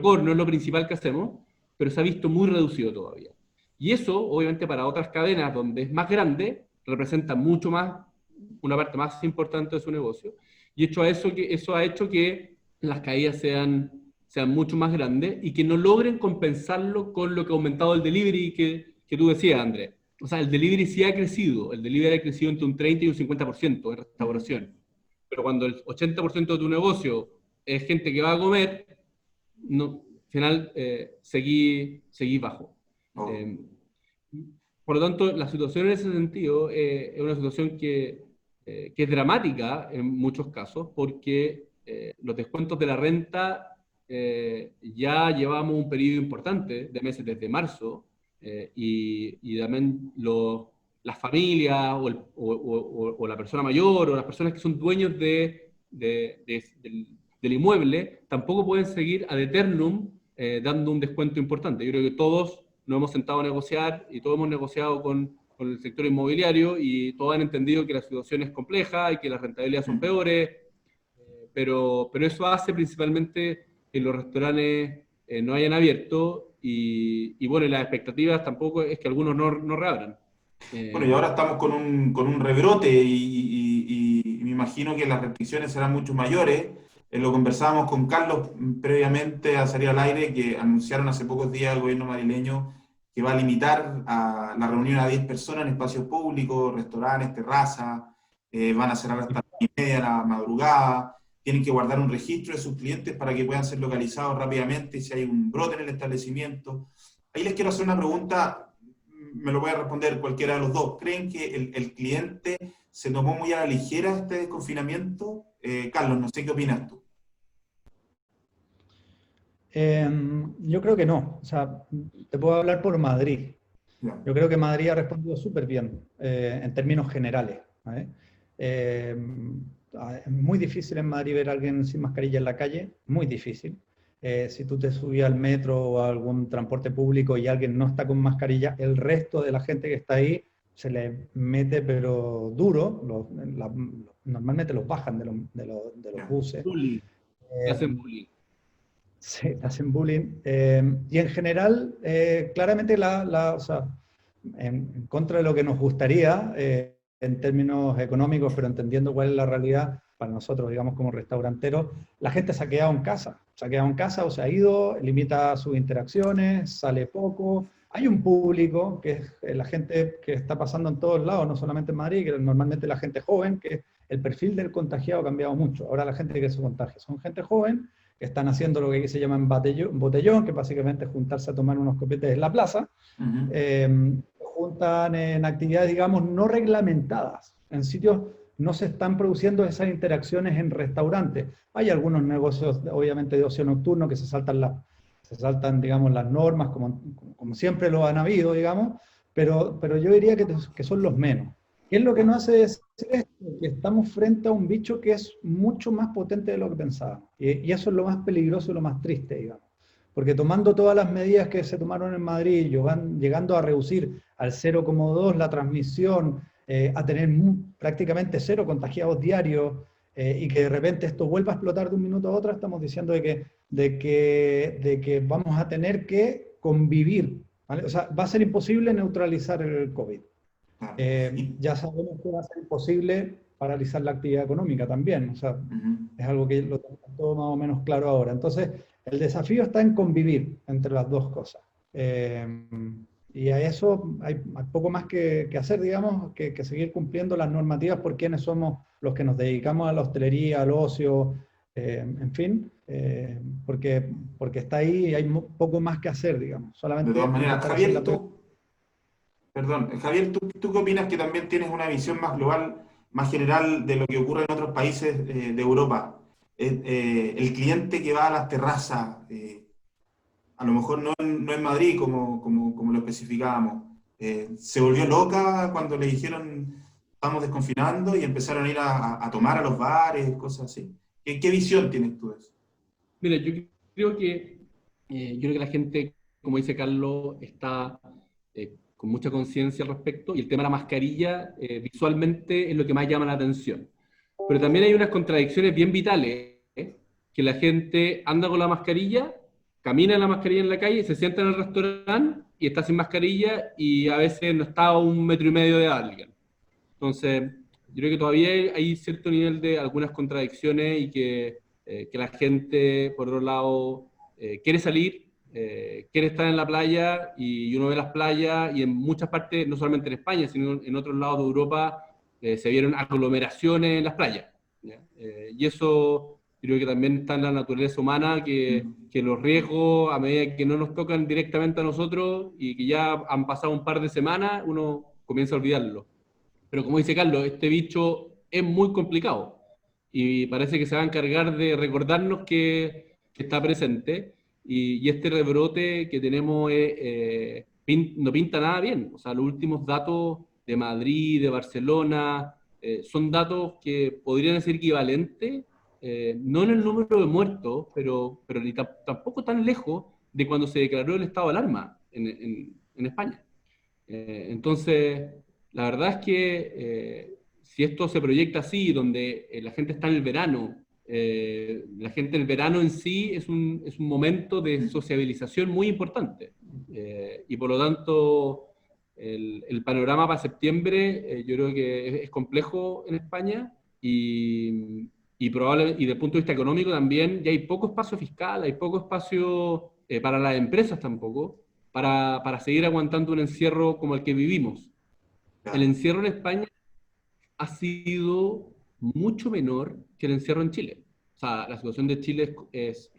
core, no es lo principal que hacemos, pero se ha visto muy reducido todavía. Y eso, obviamente, para otras cadenas donde es más grande, representa mucho más, una parte más importante de su negocio. Y eso ha hecho que las caídas sean mucho más grandes y que no logren compensarlo con lo que ha aumentado el delivery que tú decías, Andrés. O sea, el delivery sí ha crecido. El delivery ha crecido entre un 30 y un 50% en restauración. Pero cuando el 80% de tu negocio es gente que va a comer, no, al final seguí bajo. Oh. Por lo tanto, la situación en ese sentido es una situación que es dramática en muchos casos, porque los descuentos de la renta ya llevamos un periodo importante de meses desde marzo, y también las familias o la persona mayor o las personas que son dueños del inmueble tampoco pueden seguir ad eternum dando un descuento importante. Yo creo que todos nos hemos sentado a negociar y todos hemos negociado con el sector inmobiliario y todos han entendido que la situación es compleja y que las rentabilidades son peores, pero eso hace principalmente que los restaurantes no hayan abierto y bueno, las expectativas tampoco es que algunos no reabran. Bueno, y ahora estamos con un rebrote y me imagino que las restricciones serán mucho mayores. Lo conversábamos con Carlos previamente a salir al aire, que anunciaron hace pocos días el gobierno madrileño que va a limitar a la reunión a 10 personas en espacios públicos, restaurantes, terrazas, van a cerrar hasta las 9:30 de la madrugada, tienen que guardar un registro de sus clientes para que puedan ser localizados rápidamente si hay un brote en el establecimiento. Ahí les quiero hacer una pregunta, me lo puede responder cualquiera de los dos. ¿Creen que el cliente se tomó muy a la ligera este desconfinamiento? Carlos, no sé qué opinas tú. Yo creo que no. O sea, te puedo hablar por Madrid. Ya. Yo creo que Madrid ha respondido súper bien en términos generales, ¿vale? Es muy difícil en Madrid ver a alguien sin mascarilla en la calle, muy difícil. si tú te subías al metro o a algún transporte público y alguien no está con mascarilla, el resto de la gente que está ahí se le mete pero duro, normalmente los bajan de los buses. Bullying, hacen bullying. Sí, te hacen bullying. Y en general, claramente, o sea, en contra de lo que nos gustaría, en términos económicos, pero entendiendo cuál es la realidad para nosotros, digamos, como restauranteros, la gente se ha quedado en casa. Se ha quedado en casa o se ha ido, limita sus interacciones, sale poco. Hay un público, que es la gente que está pasando en todos lados, no solamente en Madrid, que es normalmente la gente joven, que el perfil del contagiado ha cambiado mucho. Ahora la gente que se contagia son gente joven, que están haciendo lo que aquí se llama botellón, que básicamente es juntarse a tomar unos copetes en la plaza. Juntan en actividades, digamos, no reglamentadas. En sitios no se están produciendo esas interacciones en restaurantes. Hay algunos negocios, obviamente, de ocio nocturno que se saltan, digamos, las normas, como siempre lo han habido, digamos, pero yo diría que son los menos. ¿Qué es lo que nos hace decir esto? Que estamos frente a un bicho que es mucho más potente de lo que pensábamos. Y eso es lo más peligroso y lo más triste, digamos. Porque tomando todas las medidas que se tomaron en Madrid, llegando a reducir al 0,2 la transmisión, a tener prácticamente 0 contagiados diarios, y que de repente esto vuelva a explotar de un minuto a otro, estamos diciendo de que vamos a tener que convivir, ¿vale? O sea, va a ser imposible neutralizar el COVID. Ya sabemos que va a ser imposible paralizar la actividad económica también, o sea, es algo que lo tenemos todo más o menos claro ahora. Entonces, el desafío está en convivir entre las dos cosas. Y a eso hay poco más que hacer, digamos, que seguir cumpliendo las normativas por quienes somos los que nos dedicamos a la hostelería, al ocio, en fin, porque está ahí y hay poco más que hacer, digamos. Solamente de todas maneras, Javier, Javier, ¿tú qué opinas que también tienes una visión más global, más general de lo que ocurre en otros países de Europa? El cliente que va a las terrazas, a lo mejor no en Madrid, como lo especificábamos, se volvió loca cuando le dijeron estamos desconfinando y empezaron a ir a tomar a los bares, cosas así. ¿Qué visión tienes tú de eso? Mira, creo que, yo creo que la gente, como dice Carlos, está con mucha conciencia al respecto, y el tema de la mascarilla visualmente es lo que más llama la atención. Pero también hay unas contradicciones bien vitales, que la gente anda con la mascarilla, camina en la mascarilla en la calle, se sienta en el restaurante y está sin mascarilla y a veces no está a 1,5 metros de alguien. Entonces, yo creo que todavía hay cierto nivel de algunas contradicciones y que la gente, por otro lado, quiere salir, quiere estar en la playa, y uno ve las playas y en muchas partes, no solamente en España, sino en otros lados de Europa, se vieron aglomeraciones en las playas, ¿ya? Y eso creo que también está en la naturaleza humana, que los riesgos, a medida que no nos tocan directamente a nosotros y que ya han pasado un par de semanas, uno comienza a olvidarlo. Pero como dice Carlos, este bicho es muy complicado y parece que se va a encargar de recordarnos que está presente, y este rebrote que tenemos no pinta nada bien. O sea, los últimos datos de Madrid, de Barcelona, son datos que podrían ser equivalentes, no en el número de muertos, pero ni tampoco tan lejos de cuando se declaró el estado de alarma en España. Entonces, la verdad es que si esto se proyecta así, donde la gente está en el verano, la gente en el verano en sí es un momento de sociabilización muy importante. Y por lo tanto, el panorama para septiembre yo creo que es complejo en España, y desde el punto de vista económico también ya hay poco espacio fiscal, hay poco espacio para las empresas tampoco, para seguir aguantando un encierro como el que vivimos. El encierro en España ha sido mucho menor que el encierro en Chile. O sea, la situación de Chile es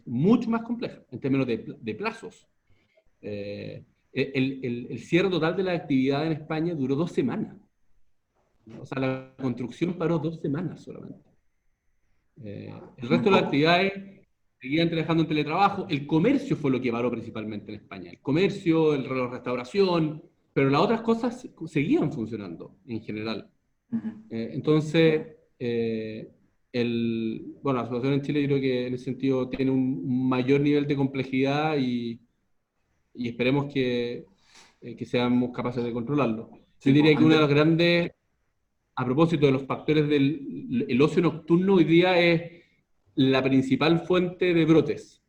mucho más compleja en términos de plazos. El cierre total de la actividad en España duró 2 semanas. O sea, la construcción paró 2 semanas solamente. El resto de las actividades seguían trabajando en teletrabajo. El comercio fue lo que paró principalmente en España. El comercio, la restauración, pero las otras cosas seguían funcionando en general. Entonces, bueno, la situación en Chile yo creo que en ese sentido tiene un mayor nivel de complejidad y esperemos que seamos capaces de controlarlo. Sí, Yo pues, diría que una de las grandes, a propósito de los factores del el ocio nocturno hoy día es la principal fuente de brotes.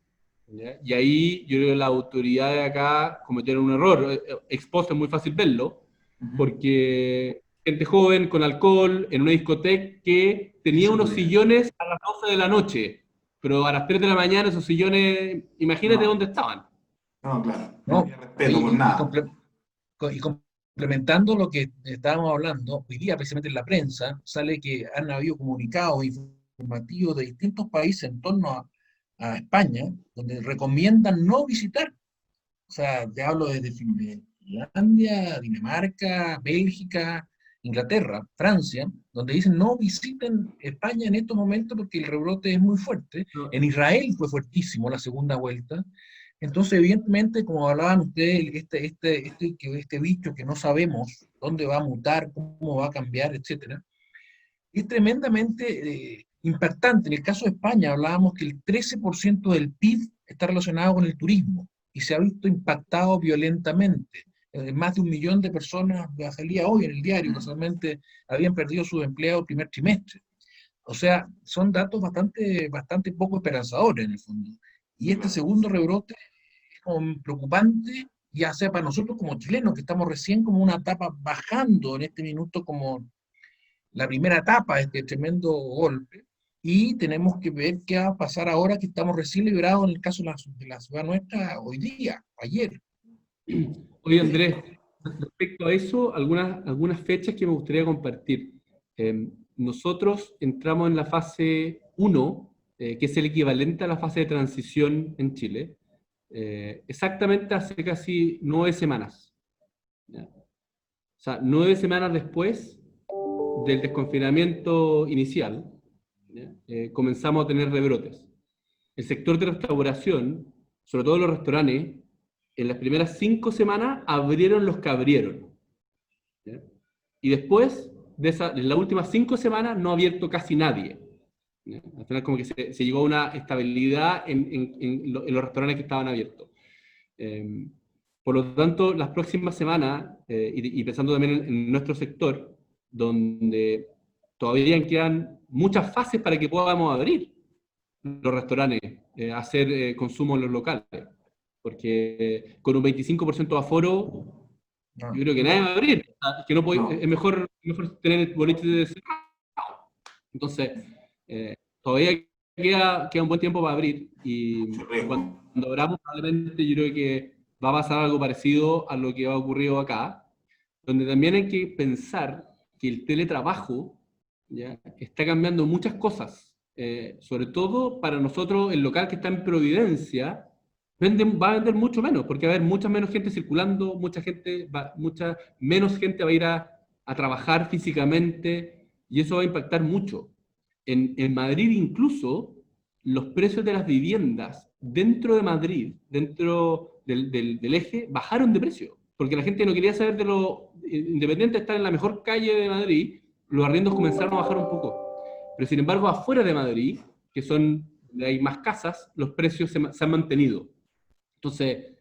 ¿Ya? Y ahí yo creo que las autoridades acá cometieron un error. Expuesto es muy fácil verlo, ujú. porque gente joven con alcohol en una discoteca que tenía Eso unos podría. sillones a las 12 de la noche, pero a las 3 de la mañana esos sillones, imagínate No, dónde estaban. no, claro, no ¿no? había Oye, respeto por nada. y complementando lo que estábamos hablando, hoy día precisamente en la prensa sale que han habido comunicados informativos de distintos países en torno a España, donde recomiendan no visitar. O sea, te hablo desde Finlandia, Dinamarca, Bélgica, Inglaterra, Francia, donde dicen no visiten España en estos momentos porque el rebrote es muy fuerte. No. En Israel fue fuertísimo la segunda vuelta. Entonces, evidentemente, como hablaban ustedes, este bicho que no sabemos dónde va a mutar, cómo va a cambiar, etcétera, es tremendamente impactante. En el caso de España, hablábamos que el 13% del PIB está relacionado con el turismo y se ha visto impactado violentamente. Más de 1 millón de personas, salía hoy en el diario, Mm. casualmente, habían perdido su empleo el primer trimestre. O sea, son datos bastante poco esperanzadores en el fondo. Y este Claro. segundo rebrote es como preocupante, ya sea para nosotros como chilenos, que estamos recién como una etapa bajando en este minuto como la primera etapa de este tremendo golpe, y tenemos que ver qué va a pasar ahora que estamos recién liberados en el caso de la ciudad nuestra hoy día, ayer. Oye, Andrés, respecto a eso, algunas fechas que me gustaría compartir. Nosotros entramos en la fase 1, que es el equivalente a la fase de transición en Chile, exactamente hace casi 9 semanas. ¿Ya? O sea, 9 semanas después del desconfinamiento inicial, ¿ya? Comenzamos a tener rebrotes. El sector de restauración, sobre todo los restaurantes, en las primeras 5 semanas abrieron los que abrieron. ¿Ya? Y después, en las últimas 5 semanas, no ha abierto casi nadie. ¿Ya? Al final como que se llegó a una estabilidad en los restaurantes que estaban abiertos. Eh, por lo tanto, las próximas semanas, y pensando también en nuestro sector, donde todavía quedan muchas fases para que podamos abrir los restaurantes, hacer consumo en los locales, porque con un 25% de aforo, No, yo creo que nadie va a abrir. Que no No, es mejor tener el boliche de cerrado. Entonces, todavía queda un buen tiempo para abrir, mucho y riesgo. cuando abramos, probablemente yo creo que va a pasar algo parecido a lo que ha ocurrido acá, donde también hay que pensar que el teletrabajo, ¿ya?, está cambiando muchas cosas. Sobre todo para nosotros, el local que está en Providencia va a vender mucho menos, porque va a haber mucha menos gente circulando, mucha menos gente va a ir a trabajar físicamente, y eso va a impactar mucho. En Madrid incluso, los precios de las viviendas dentro de Madrid, dentro del eje, bajaron de precio, porque la gente no quería saber de lo independiente de estar en la mejor calle de Madrid, los arriendos comenzaron a bajar un poco. Pero sin embargo, afuera de Madrid, que son donde hay más casas, los precios se han mantenido. Entonces,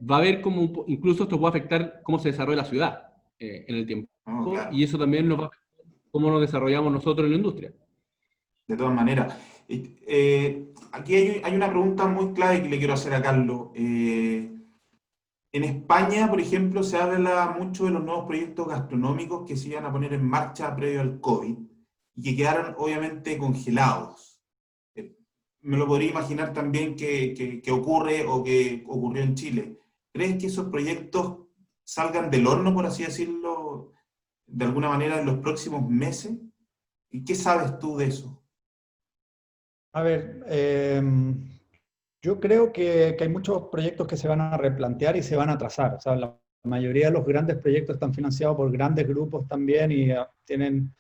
va a haber como incluso esto puede afectar cómo se desarrolla la ciudad en el tiempo, No, y claro, eso también nos va a afectar cómo nos desarrollamos nosotros en la industria. de todas maneras. Aquí hay una pregunta muy clave que le quiero hacer a Carlos. En España, por ejemplo, se habla mucho de los nuevos proyectos gastronómicos que se iban a poner en marcha previo al COVID y que quedaron obviamente congelados. Eh, Me lo podría imaginar también que ocurre o que ocurrió en Chile. ¿Crees que esos proyectos salgan del horno, por así decirlo, de alguna manera en los próximos meses? ¿Y qué sabes tú de eso? A ver, yo creo que hay muchos proyectos que se van a replantear y se van a atrasar. O sea, la mayoría de los grandes proyectos están financiados por grandes grupos también y tienen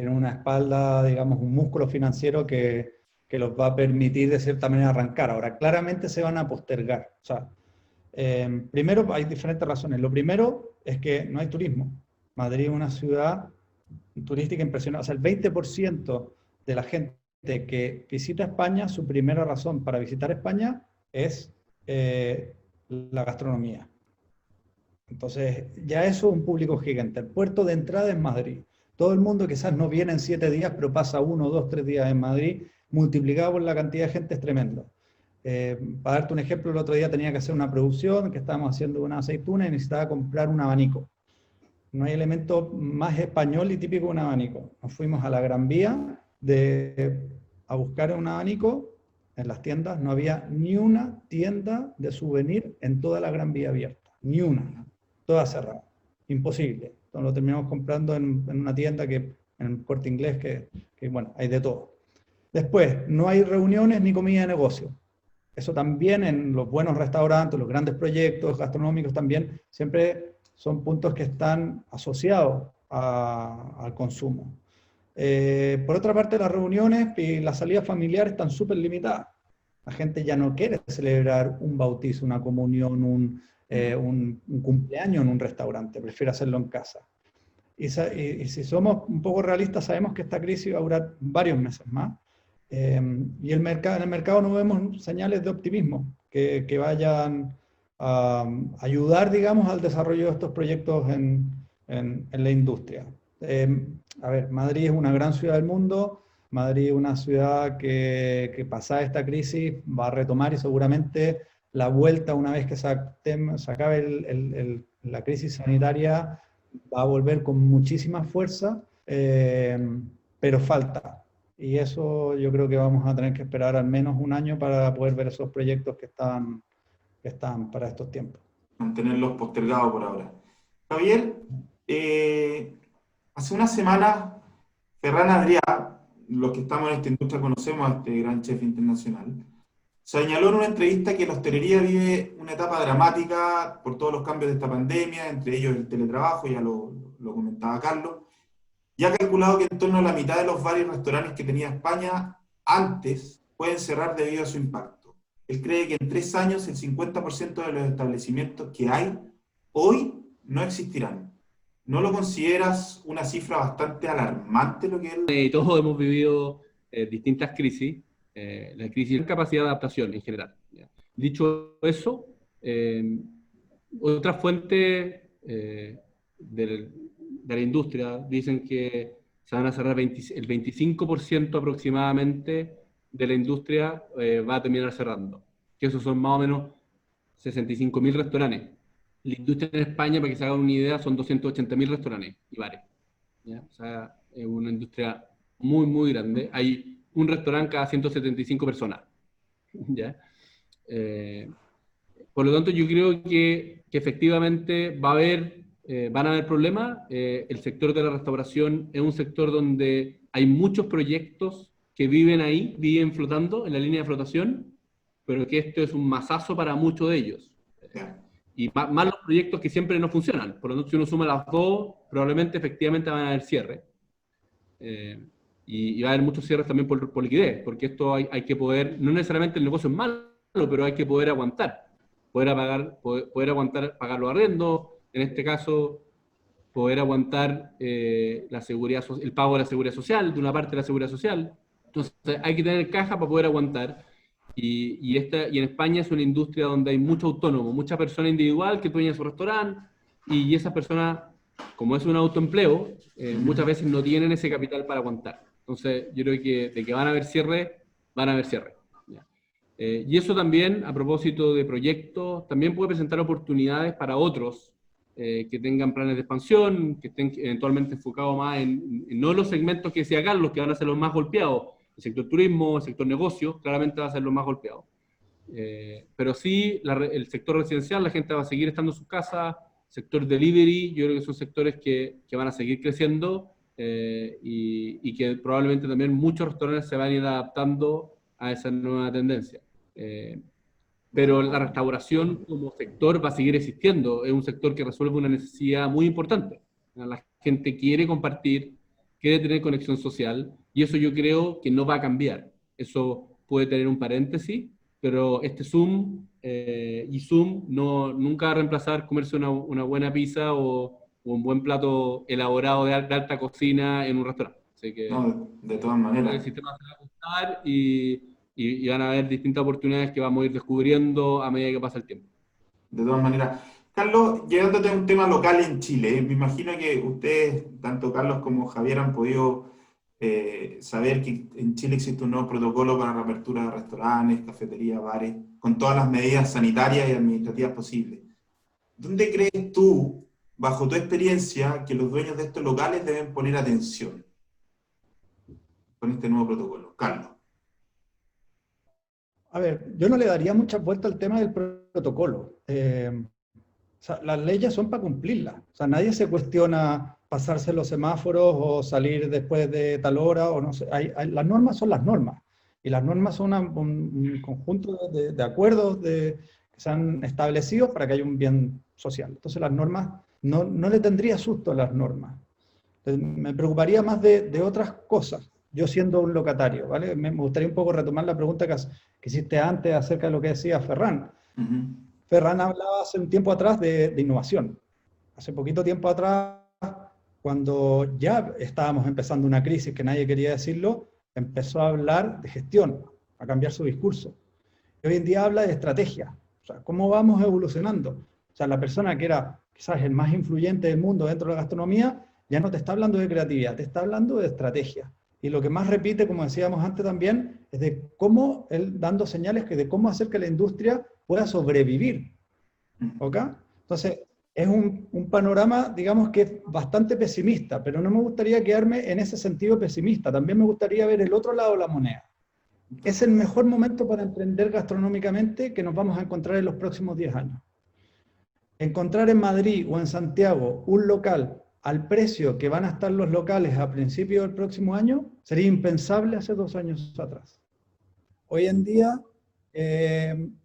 una espalda, digamos, un músculo financiero que los va a permitir de cierta manera arrancar. Ahora, claramente se van a postergar. O sea, primero hay diferentes razones. Lo primero es que no hay turismo. Madrid es una ciudad turística impresionante. O sea, el 20% de la gente que visita España, su primera razón para visitar España es la gastronomía. Entonces, ya eso es un público gigante. El puerto de entrada es Madrid. Todo el mundo quizás no viene en 7 días, pero pasa 1, 2, 3 días en Madrid, multiplicado por la cantidad de gente es tremendo. Para darte un ejemplo, el otro día tenía que hacer una producción, que estábamos haciendo una aceituna y necesitaba comprar un abanico. No hay elemento más español y típico de un abanico. Nos fuimos a la Gran Vía a buscar un abanico en las tiendas. No había ni una tienda de souvenir en toda la Gran Vía abierta. Ni una. Toda cerrada. Imposible. Entonces lo terminamos comprando en una tienda en el Corte Inglés que, bueno, hay de todo. Después, no hay reuniones ni comida de negocio. Eso también en los buenos restaurantes, los grandes proyectos gastronómicos también, siempre son puntos que están asociados al consumo. Por otra parte, las reuniones y las salidas familiares están súper limitadas. La gente ya no quiere celebrar un bautizo, una comunión, un cumpleaños en un restaurante, prefiere hacerlo en casa. Y si somos un poco realistas, sabemos que esta crisis va a durar varios meses más. Y en el mercado no vemos señales de optimismo que vayan a ayudar, digamos, al desarrollo de estos proyectos en la industria. A ver, Madrid es una gran ciudad del mundo, Madrid es una ciudad que pasada esta crisis va a retomar y seguramente la vuelta una vez que se acabe la crisis sanitaria va a volver con muchísima fuerza, pero falta. Y eso yo creo que vamos a tener que esperar al menos un año para poder ver esos proyectos que están para estos tiempos. Mantenerlos postergados por ahora. Javier, hace unas semanas, Ferran Adrià, los que estamos en esta industria conocemos a este gran chef internacional, señaló en una entrevista que la hostelería vive una etapa dramática por todos los cambios de esta pandemia, entre ellos el teletrabajo, ya lo comentaba Carlos, y ha calculado que en torno a la mitad de los bares y restaurantes que tenía España antes pueden cerrar debido a su impacto. Él cree que en 3 años el 50% de los establecimientos que hay hoy no existirán. ¿No lo consideras una cifra bastante alarmante lo que él? Todos hemos vivido distintas crisis, la crisis de capacidad de adaptación en general. ¿Ya? Dicho eso, otra fuente de la industria dicen que se van a cerrar el 25% aproximadamente de la industria va a terminar cerrando, que esos son más o menos 65.000 restaurantes. La industria en España, para que se hagan una idea, son 280.000 restaurantes y bares. ¿Ya? O sea, es una industria muy, muy grande. Hay un restaurante cada 175 personas. ¿Ya? Por lo tanto, yo creo que efectivamente van a haber problemas. El sector de la restauración es un sector donde hay muchos proyectos que viven ahí, viven flotando en la línea de flotación, pero que esto es un mazazo para muchos de ellos. Y más los proyectos que siempre no funcionan. Por lo tanto, si uno suma las dos, probablemente efectivamente van a haber cierres. Y va a haber muchos cierres también por liquidez, porque esto hay que poder, no necesariamente el negocio es malo, pero hay que poder aguantar. Poder aguantar pagar los arrendos, en este caso, poder aguantar la seguridad, el pago de la seguridad social, de una parte de la seguridad social. Entonces, hay que tener caja para poder aguantar. Y en España es una industria donde hay mucho autónomo, mucha persona individual que dueña su restaurante, y esas personas, como es un autoempleo, muchas veces no tienen ese capital para aguantar. Entonces, yo creo que de que van a haber cierre, van a haber cierre. Y eso también, a propósito de proyectos, también puede presentar oportunidades para otros que tengan planes de expansión, que estén eventualmente enfocados más en no los segmentos que decía Carlos, que van a ser los más golpeados. El sector turismo, el sector negocio, claramente va a ser los más golpeados. Pero sí, el sector residencial, la gente va a seguir estando en sus casas. Sector delivery, yo creo que son sectores que van a seguir creciendo y que probablemente también muchos restaurantes se van a ir adaptando a esa nueva tendencia. Pero la restauración como sector va a seguir existiendo. Es un sector que resuelve una necesidad muy importante. La gente quiere compartir, quiere tener conexión social, y eso yo creo que no va a cambiar. Eso puede tener un paréntesis, pero este Zoom y Zoom nunca va a reemplazar comerse una buena pizza o un buen plato elaborado de alta cocina en un restaurante. Así que No, de todas creo que el maneras. sistema se va a ajustar y van a haber distintas oportunidades que vamos a ir descubriendo a medida que pasa el tiempo. De todas maneras. Carlos, llegándote a un tema local en Chile, me imagino que ustedes, tanto Carlos como Javier, han podido saber que en Chile existe un nuevo protocolo para la reapertura de restaurantes, cafeterías, bares, con todas las medidas sanitarias y administrativas posibles. ¿Dónde crees tú, bajo tu experiencia, que los dueños de estos locales deben poner atención con este nuevo protocolo? Carlos. A ver, yo no le daría mucha vuelta al tema del protocolo. O sea, las leyes son para cumplirlas. O sea, nadie se cuestiona pasarse los semáforos o salir después de tal hora, o no sé. Las normas son las normas. Y las normas son un conjunto de acuerdos que se han establecido para que haya un bien social. Entonces las normas, no le tendría susto a las normas. Entonces, me preocuparía más de otras cosas, yo siendo un locatario, ¿vale? Me gustaría un poco retomar la pregunta que hiciste antes acerca de lo que decía Ferran. Ferran hablaba hace un tiempo atrás de innovación. Hace poquito tiempo atrás, cuando ya estábamos empezando una crisis que nadie quería decirlo, empezó a hablar de gestión, a cambiar su discurso. Y hoy en día habla de estrategia. O sea, ¿cómo vamos evolucionando? O sea, la persona que era quizás el más influyente del mundo dentro de la gastronomía, ya no te está hablando de creatividad, te está hablando de estrategia. Y lo que más repite, como decíamos antes también, es de cómo, él dando señales de cómo hacer que la industria pueda sobrevivir. ¿Ok? Entonces, es un panorama, digamos que es bastante pesimista, pero no me gustaría quedarme en ese sentido pesimista. También me gustaría ver el otro lado de la moneda. Es el mejor momento para emprender gastronómicamente que nos vamos a encontrar en los próximos 10 años. Encontrar en Madrid o en Santiago un local al precio que van a estar los locales a principios del próximo año sería impensable hace 2 años atrás. Hoy en día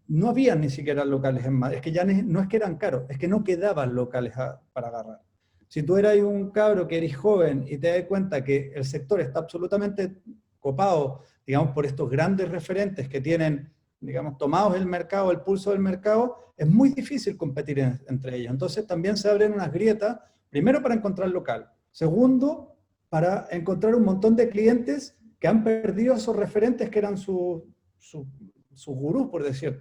no había ni siquiera locales en Madrid. Es que ya no es que eran caros, es que no quedaban locales para agarrar. Si tú eras un cabro que eres joven y te das cuenta que el sector está absolutamente copado, digamos, por estos grandes referentes que tienen, digamos, tomados el mercado, el pulso del mercado, es muy difícil competir entre ellos. Entonces también se abren unas grietas, primero para encontrar local, segundo, para encontrar un montón de clientes que han perdido esos referentes que eran sus gurús, por decir.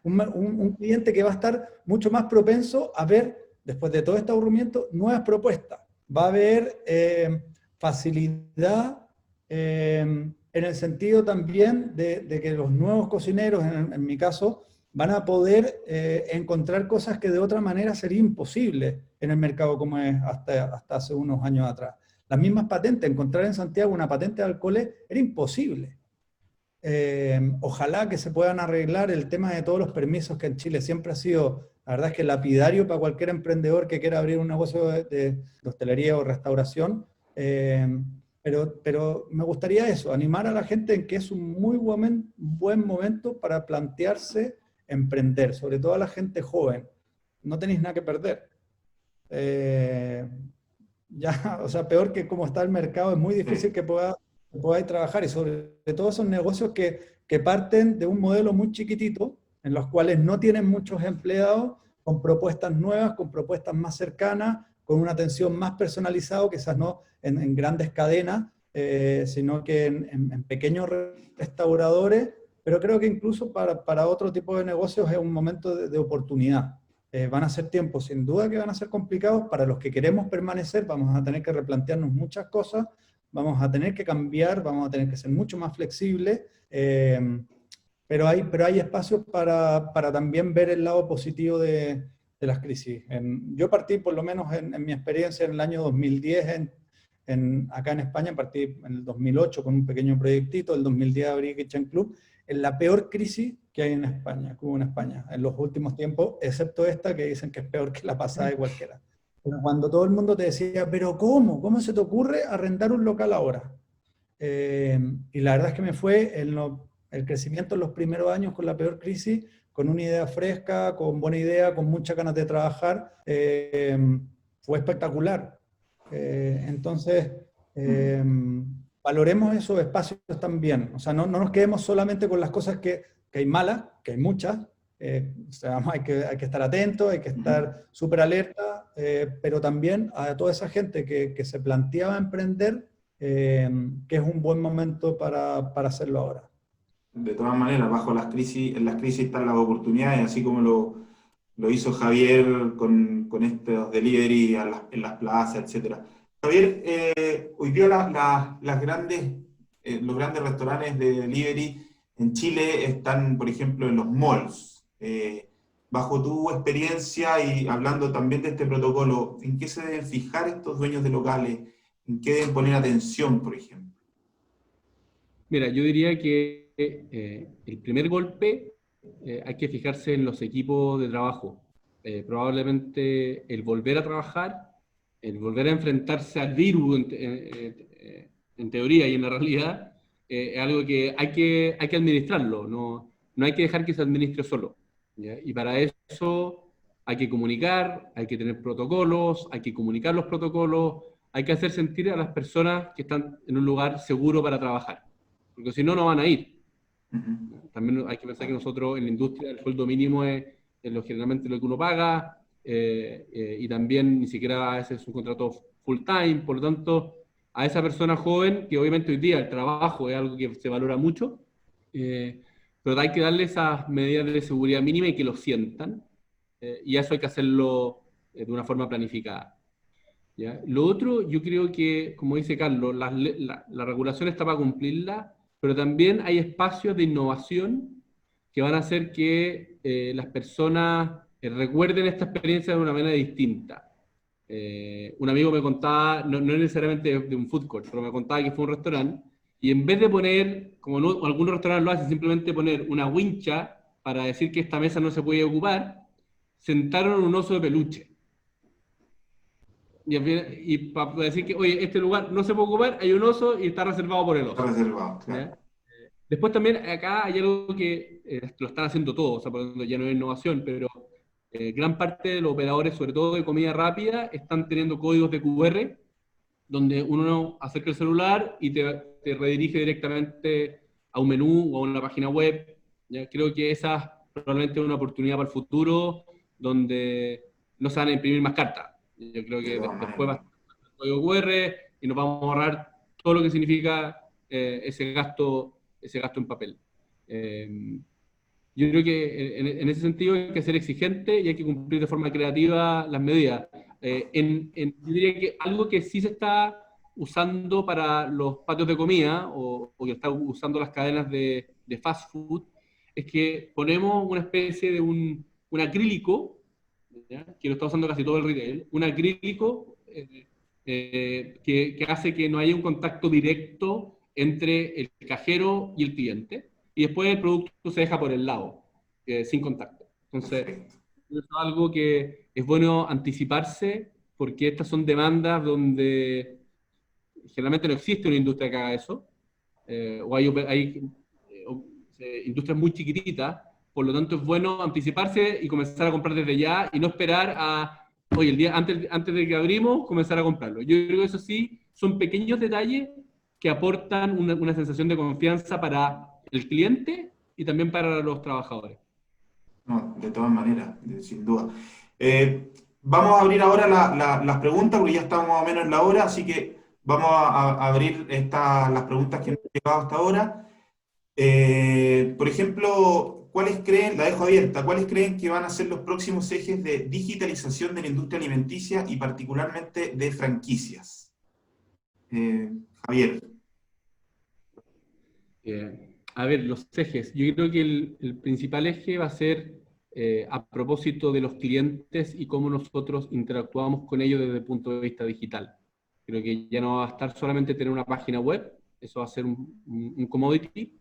Un cliente que va a estar mucho más propenso a ver, después de todo este aburrimiento, nuevas propuestas. Va a haber facilidad en el sentido también de que los nuevos cocineros, en mi caso, van a poder encontrar cosas que de otra manera sería imposible en el mercado como es hasta hace unos años atrás. Las mismas patentes, encontrar en Santiago una patente de alcoholes era imposible. Ojalá que se puedan arreglar el tema de todos los permisos que en Chile siempre ha sido, la verdad es que lapidario para cualquier emprendedor que quiera abrir un negocio de hostelería o restauración. Pero me gustaría eso, animar a la gente en que es un muy buen momento para plantearse emprender, sobre todo a la gente joven. No tenéis nada que perder. Ya, o sea, peor que como está el mercado, es muy difícil que podáis trabajar, y sobre todo son negocios que parten de un modelo muy chiquitito, en los cuales no tienen muchos empleados, con propuestas nuevas, con propuestas más cercanas, con una atención más personalizada, quizás no en grandes cadenas, sino que en pequeños restauradores, pero creo que incluso para otro tipo de negocios es un momento de oportunidad. Van a ser tiempos sin duda que van a ser complicados para los que queremos permanecer, vamos a tener que replantearnos muchas cosas, vamos a tener que cambiar, vamos a tener que ser mucho más flexibles, pero hay espacios para también ver el lado positivo de las crisis. Yo partí, por lo menos en mi experiencia, en el año 2010, acá en España, partí en el 2008 con un pequeño proyectito, el 2010 abrí Kitchen Club, en la peor crisis que hay en España, que hubo en España, en los últimos tiempos, excepto esta que dicen que es peor que la pasada de cualquiera. Pero cuando todo el mundo te decía, ¿pero cómo? ¿Cómo se te ocurre arrendar un local ahora? Y la verdad es que me fue el crecimiento en los primeros años con la peor crisis, con una idea fresca, con buena idea, con muchas ganas de trabajar, fue espectacular. Entonces, valoremos esos espacios también. O sea, no nos quedemos solamente con las cosas que hay malas, que hay muchas. O sea, hay que estar atentos, hay que estar súper alerta, pero también a toda esa gente que se planteaba emprender, que es un buen momento para hacerlo ahora. De todas maneras, bajo en las crisis están las oportunidades, así como lo hizo Javier con estos delivery en las plazas, etcétera. Javier, hoy día los grandes restaurantes de delivery en Chile están, por ejemplo, en los malls. Bajo tu experiencia y hablando también de este protocolo, ¿en qué se deben fijar estos dueños de locales? ¿En qué deben poner atención, por ejemplo? Mira, yo diría que el primer golpe hay que fijarse en los equipos de trabajo. Probablemente el volver a trabajar, el volver a enfrentarse al virus en teoría y en la realidad, es algo que hay que administrarlo, no hay que dejar que se administre solo, ¿ya? Y para eso hay que comunicar, hay que tener protocolos, hay que comunicar los protocolos, hay que hacer sentir a las personas que están en un lugar seguro para trabajar, porque si no, no van a ir. Ujú. También hay que pensar que nosotros en la industria el sueldo mínimo es generalmente lo que uno paga, y también ni siquiera a veces es un contrato full time, por lo tanto, a esa persona joven, que obviamente hoy día el trabajo es algo que se valora mucho, eh, pero hay que darle esas medidas de seguridad mínima y que lo sientan, y eso hay que hacerlo de una forma planificada. ¿Ya? Lo otro, yo creo que, como dice Carlos, la regulación está para cumplirla, pero también hay espacios de innovación que van a hacer que las personas recuerden esta experiencia de una manera distinta. Un amigo me contaba, no necesariamente de un food court, pero me contaba que fue a un restaurante y en vez de poner, como algunos restaurantes lo hacen, simplemente poner una wincha para decir que esta mesa no se puede ocupar, sentaron un oso de peluche. Y para decir que, oye, este lugar no se puede ocupar, hay un oso y está reservado por el Está oso. reservado, claro. ¿Ya? Después también acá hay algo que lo están haciendo todos, o sea, por lo tanto ya no es innovación, pero gran parte de los operadores, sobre todo de comida rápida, están teniendo códigos de QR, donde uno acerca el celular y te redirige directamente a un menú o a una página web. ¿Ya? Creo que esa es probablemente una oportunidad para el futuro, donde no se van a imprimir más cartas. Yo creo De que todas después va a maneras. estar el código QR y nos vamos a ahorrar todo lo que significa ese gasto en papel. Yo creo que en ese sentido hay que ser exigente y hay que cumplir de forma creativa las medidas. Yo diría que algo que sí se está usando para los patios de comida o que están usando las cadenas de fast food es que ponemos una especie de un acrílico, ¿ya? Que lo está usando casi todo el retail, un acrílico que hace que no haya un contacto directo entre el cajero y el cliente, y después el producto se deja por el lado, sin contacto. Entonces, Perfecto. es algo que es bueno anticiparse, porque estas son demandas donde generalmente no existe una industria que haga eso, o hay industrias muy chiquititas, por lo tanto es bueno anticiparse y comenzar a comprar desde ya y no esperar a, oye, el día antes de que abrimos, comenzar a comprarlo. Yo creo que eso sí, son pequeños detalles que aportan una sensación de confianza para el cliente y también para los trabajadores. No, de todas maneras, sin duda. Vamos a abrir ahora las preguntas, porque ya estamos más o menos en la hora, así que vamos a abrir las preguntas que nos han llegado hasta ahora. Por ejemplo, ¿cuáles creen, la dejo abierta, cuáles creen que van a ser los próximos ejes de digitalización de la industria alimenticia y particularmente de franquicias? Javier. A ver, los ejes. Yo creo que el principal eje va a ser a propósito de los clientes y cómo nosotros interactuamos con ellos desde el punto de vista digital. Creo que ya no va a estar solamente tener una página web, eso va a ser un commodity.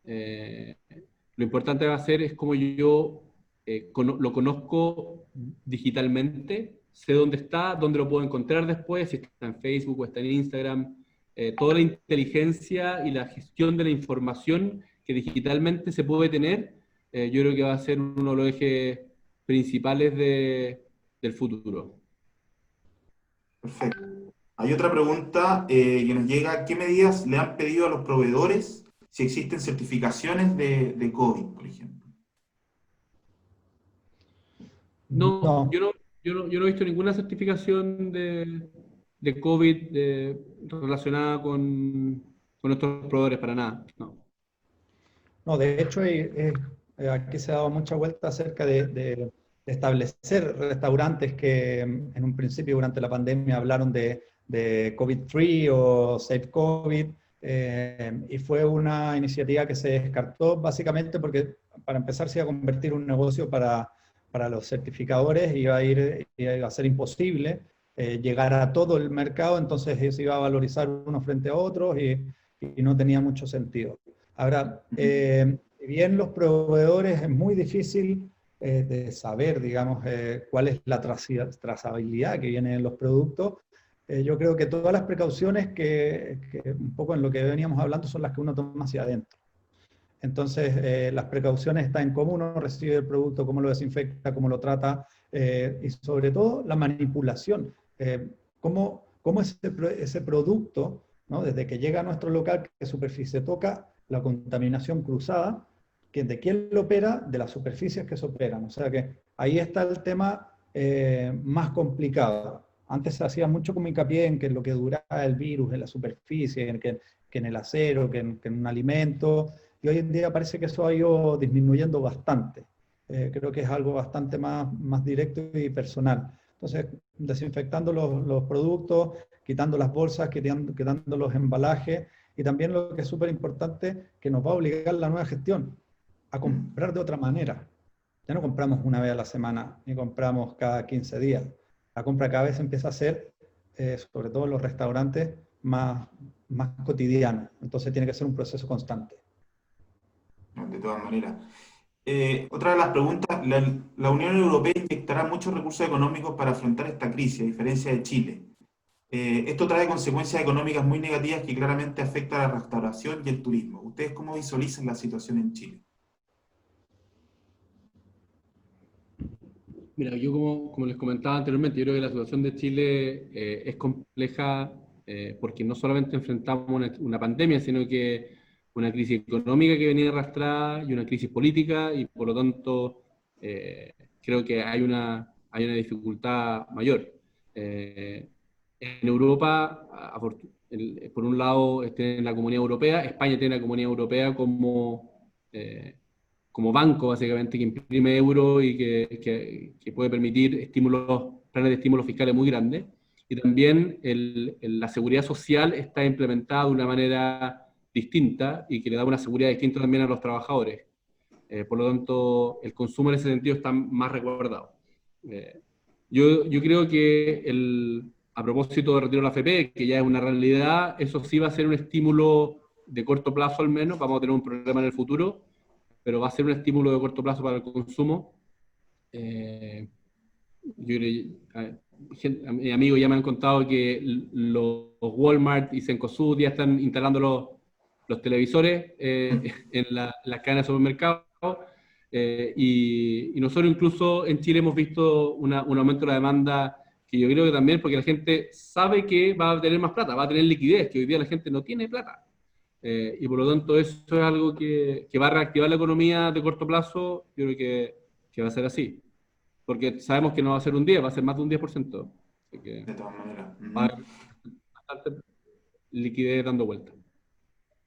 Eh, lo importante va a ser es cómo yo lo conozco digitalmente, sé dónde está, dónde lo puedo encontrar después, si está en Facebook o está en Instagram. Toda la inteligencia y la gestión de la información que digitalmente se puede tener, yo creo que va a ser uno de los ejes principales del futuro. Perfecto. Hay otra pregunta que nos llega. ¿Qué medidas le han pedido a los proveedores si existen certificaciones de COVID, por ejemplo? No, No, yo no he visto ninguna certificación de COVID relacionada con nuestros proveedores, para nada. No. No, de hecho, aquí se ha dado mucha vuelta acerca de establecer restaurantes que en un principio durante la pandemia hablaron de COVID-free o Safe COVID, y fue una iniciativa que se descartó básicamente porque para empezar se iba a convertir en un negocio para los certificadores, iba a ser imposible llegar a todo el mercado, entonces se iba a valorizar unos frente a otros y no tenía mucho sentido. Ahora, si bien los proveedores es muy difícil de saber, digamos, cuál es la trazabilidad que viene en los productos, yo creo que todas las precauciones que un poco en lo que veníamos hablando son las que uno toma hacia adentro. Entonces, las precauciones están en cómo uno recibe el producto, cómo lo desinfecta, cómo lo trata, y sobre todo la manipulación. Cómo ese producto, ¿no? Desde que llega a nuestro local, qué superficie toca, la contaminación cruzada, de quién lo opera, de las superficies que se operan. O sea que ahí está el tema más complicado. Antes se hacía mucho como hincapié en que lo que duraba el virus en la superficie, que en el acero, que en un alimento, y hoy en día parece que eso ha ido disminuyendo bastante. Creo que es algo bastante más directo y personal. Entonces, desinfectando los productos, quitando las bolsas, quitando los embalajes, y también lo que es súper importante, que nos va a obligar la nueva gestión a comprar de otra manera. Ya no compramos una vez a la semana, ni compramos cada 15 días. La compra cada vez empieza a ser, sobre todo en los restaurantes, más cotidiana. Entonces tiene que ser un proceso constante. De todas maneras. Otra de las preguntas, la Unión Europea inyectará muchos recursos económicos para afrontar esta crisis, a diferencia de Chile. Esto trae consecuencias económicas muy negativas que claramente afectan a la restauración y el turismo. ¿Ustedes cómo visualizan la situación en Chile? Mira, yo como les comentaba anteriormente, yo creo que la situación de Chile es compleja porque no solamente enfrentamos una pandemia, sino que una crisis económica que venía arrastrada y una crisis política, y por lo tanto creo que hay una dificultad mayor. En Europa, por un lado, tiene la Comunidad Europea, España tiene la Comunidad Europea como banco, básicamente, que imprime euros y que puede permitir planes de estímulos fiscales muy grandes. Y también la seguridad social está implementada de una manera distinta y que le da una seguridad distinta también a los trabajadores. Por lo tanto, el consumo en ese sentido está más resguardado. Yo creo que a propósito de retiro de la AFP, que ya es una realidad, eso sí va a ser un estímulo de corto plazo al menos, vamos a tener un problema en el futuro, pero va a ser un estímulo de corto plazo para el consumo. Mis amigos ya me han contado que los Walmart y Cencosud ya están instalando los televisores en las cadenas de supermercados. Y nosotros incluso en Chile hemos visto un aumento de la demanda, que yo creo que también porque la gente sabe que va a tener más plata, va a tener liquidez, que hoy día la gente no tiene plata. Y por lo tanto eso es algo que va a reactivar la economía de corto plazo. Yo creo que va a ser así, porque sabemos que no va a ser un 10, va a ser más de un 10%. Así que De todas maneras. va a haber bastante liquidez dando vuelta.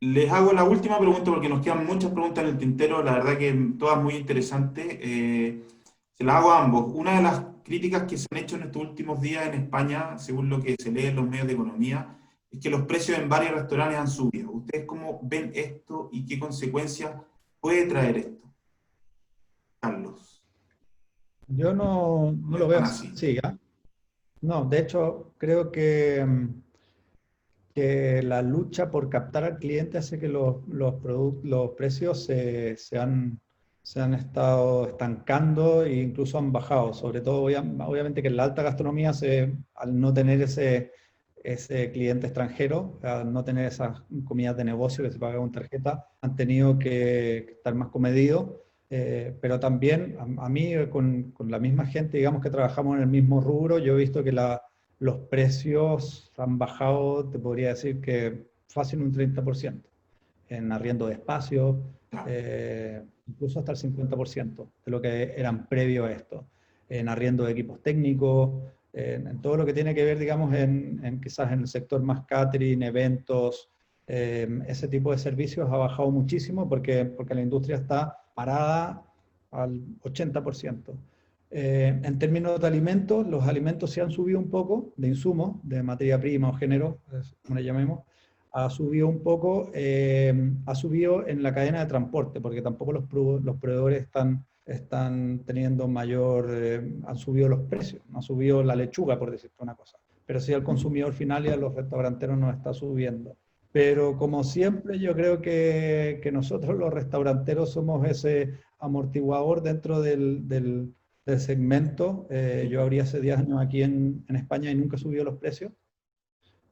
Les hago la última pregunta porque nos quedan muchas preguntas en el tintero, la verdad que todas muy interesantes. Se las hago a ambos. Una de las críticas que se han hecho en estos últimos días en España, según lo que se lee en los medios de economía, es que los precios en varios restaurantes han subido. ¿Ustedes cómo ven esto y qué consecuencias puede traer esto? Carlos. Yo no lo veo Así. así, ¿ah? No, de hecho, creo que la lucha por captar al cliente hace que los precios se han estado estancando e incluso han bajado. Sobre todo, obviamente que en la alta gastronomía, al no tener ese cliente extranjero, al no tener esas comidas de negocio que se pagan con tarjeta, han tenido que estar más comedidos. Pero también a mí, con la misma gente, digamos que trabajamos en el mismo rubro, yo he visto que los precios han bajado, te podría decir que fácil un 30%, en arriendo de espacios, incluso hasta el 50% de lo que eran previo a esto, en arriendo de equipos técnicos, en todo lo que tiene que ver, digamos, quizás en el sector más catering, eventos, ese tipo de servicios ha bajado muchísimo porque la industria está parada al 80%. En términos de alimentos, los alimentos se han subido un poco, de insumos, de materia prima o género, como le llamemos, ha subido un poco, ha subido en la cadena de transporte, porque tampoco los proveedores están teniendo han subido los precios, no ha subido la lechuga, por decirte una cosa, pero sí al consumidor final y a los restauranteros nos está subiendo. Pero como siempre, yo creo que nosotros los restauranteros somos ese amortiguador dentro del segmento. Yo abrí hace 10 años aquí en España y nunca he subido los precios.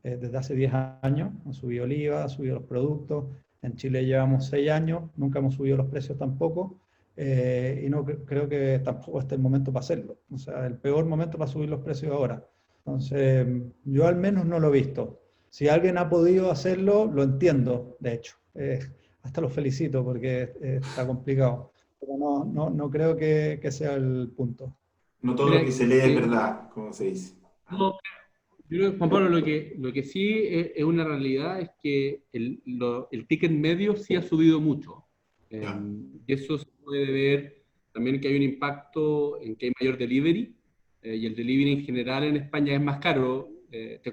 Desde hace 10 años han subido el IVA, han subido los productos. En Chile llevamos 6 años, nunca hemos subido los precios tampoco. Y no creo que tampoco esté el momento para hacerlo. O sea, el peor momento para subir los precios ahora. Entonces, yo al menos no lo he visto. Si alguien ha podido hacerlo, lo entiendo, de hecho. Hasta lo felicito porque está complicado. Pero no creo que sea el punto. No todo lo que se lee es verdad, como se dice. No, yo creo, Juan Pablo, lo que sí es una realidad es que el ticket medio sí ha subido mucho. Y eso se puede ver también que hay un impacto en que hay mayor delivery, y el delivery en general en España es más caro.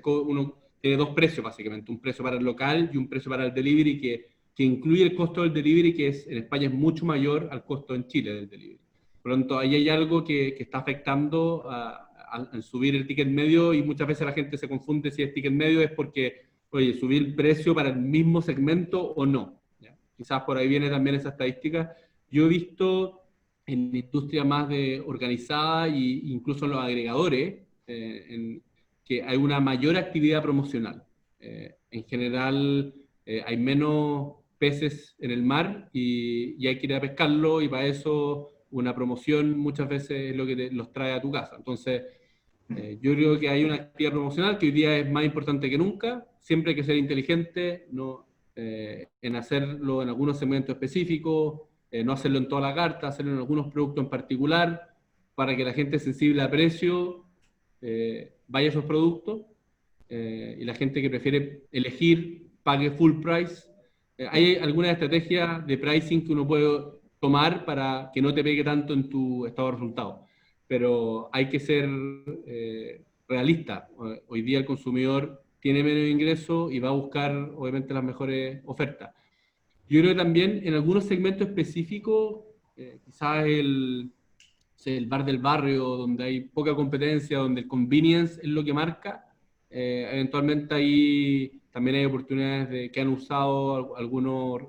Uno tiene dos precios básicamente, un precio para el local y un precio para el delivery que incluye el costo del delivery, que en España es mucho mayor al costo en Chile del delivery. Por lo tanto, ahí hay algo que está afectando al subir el ticket medio, y muchas veces la gente se confunde si es ticket medio es porque, oye, subir el precio para el mismo segmento o no. ¿Ya? Quizás por ahí viene también esa estadística. Yo he visto en la industria más organizada e incluso en los agregadores que hay una mayor actividad promocional. En general hay menos peces en el mar y hay que ir a pescarlo, y para eso una promoción muchas veces es lo que los trae a tu casa. Entonces, yo creo que hay una actividad promocional que hoy día es más importante que nunca. Siempre hay que ser inteligente en hacerlo en algunos segmentos específicos, no hacerlo en toda la carta, hacerlo en algunos productos en particular, para que la gente sensible a precio vaya a esos productos, y la gente que prefiere elegir pague full price. Hay alguna estrategia de pricing que uno puede tomar para que no te pegue tanto en tu estado de resultados, pero hay que ser realista. Hoy día el consumidor tiene menos ingreso y va a buscar obviamente las mejores ofertas. Yo creo que también en algunos segmentos específicos, quizás el bar del barrio, donde hay poca competencia, donde el convenience es lo que marca, eventualmente ahí también hay oportunidades que han usado algunos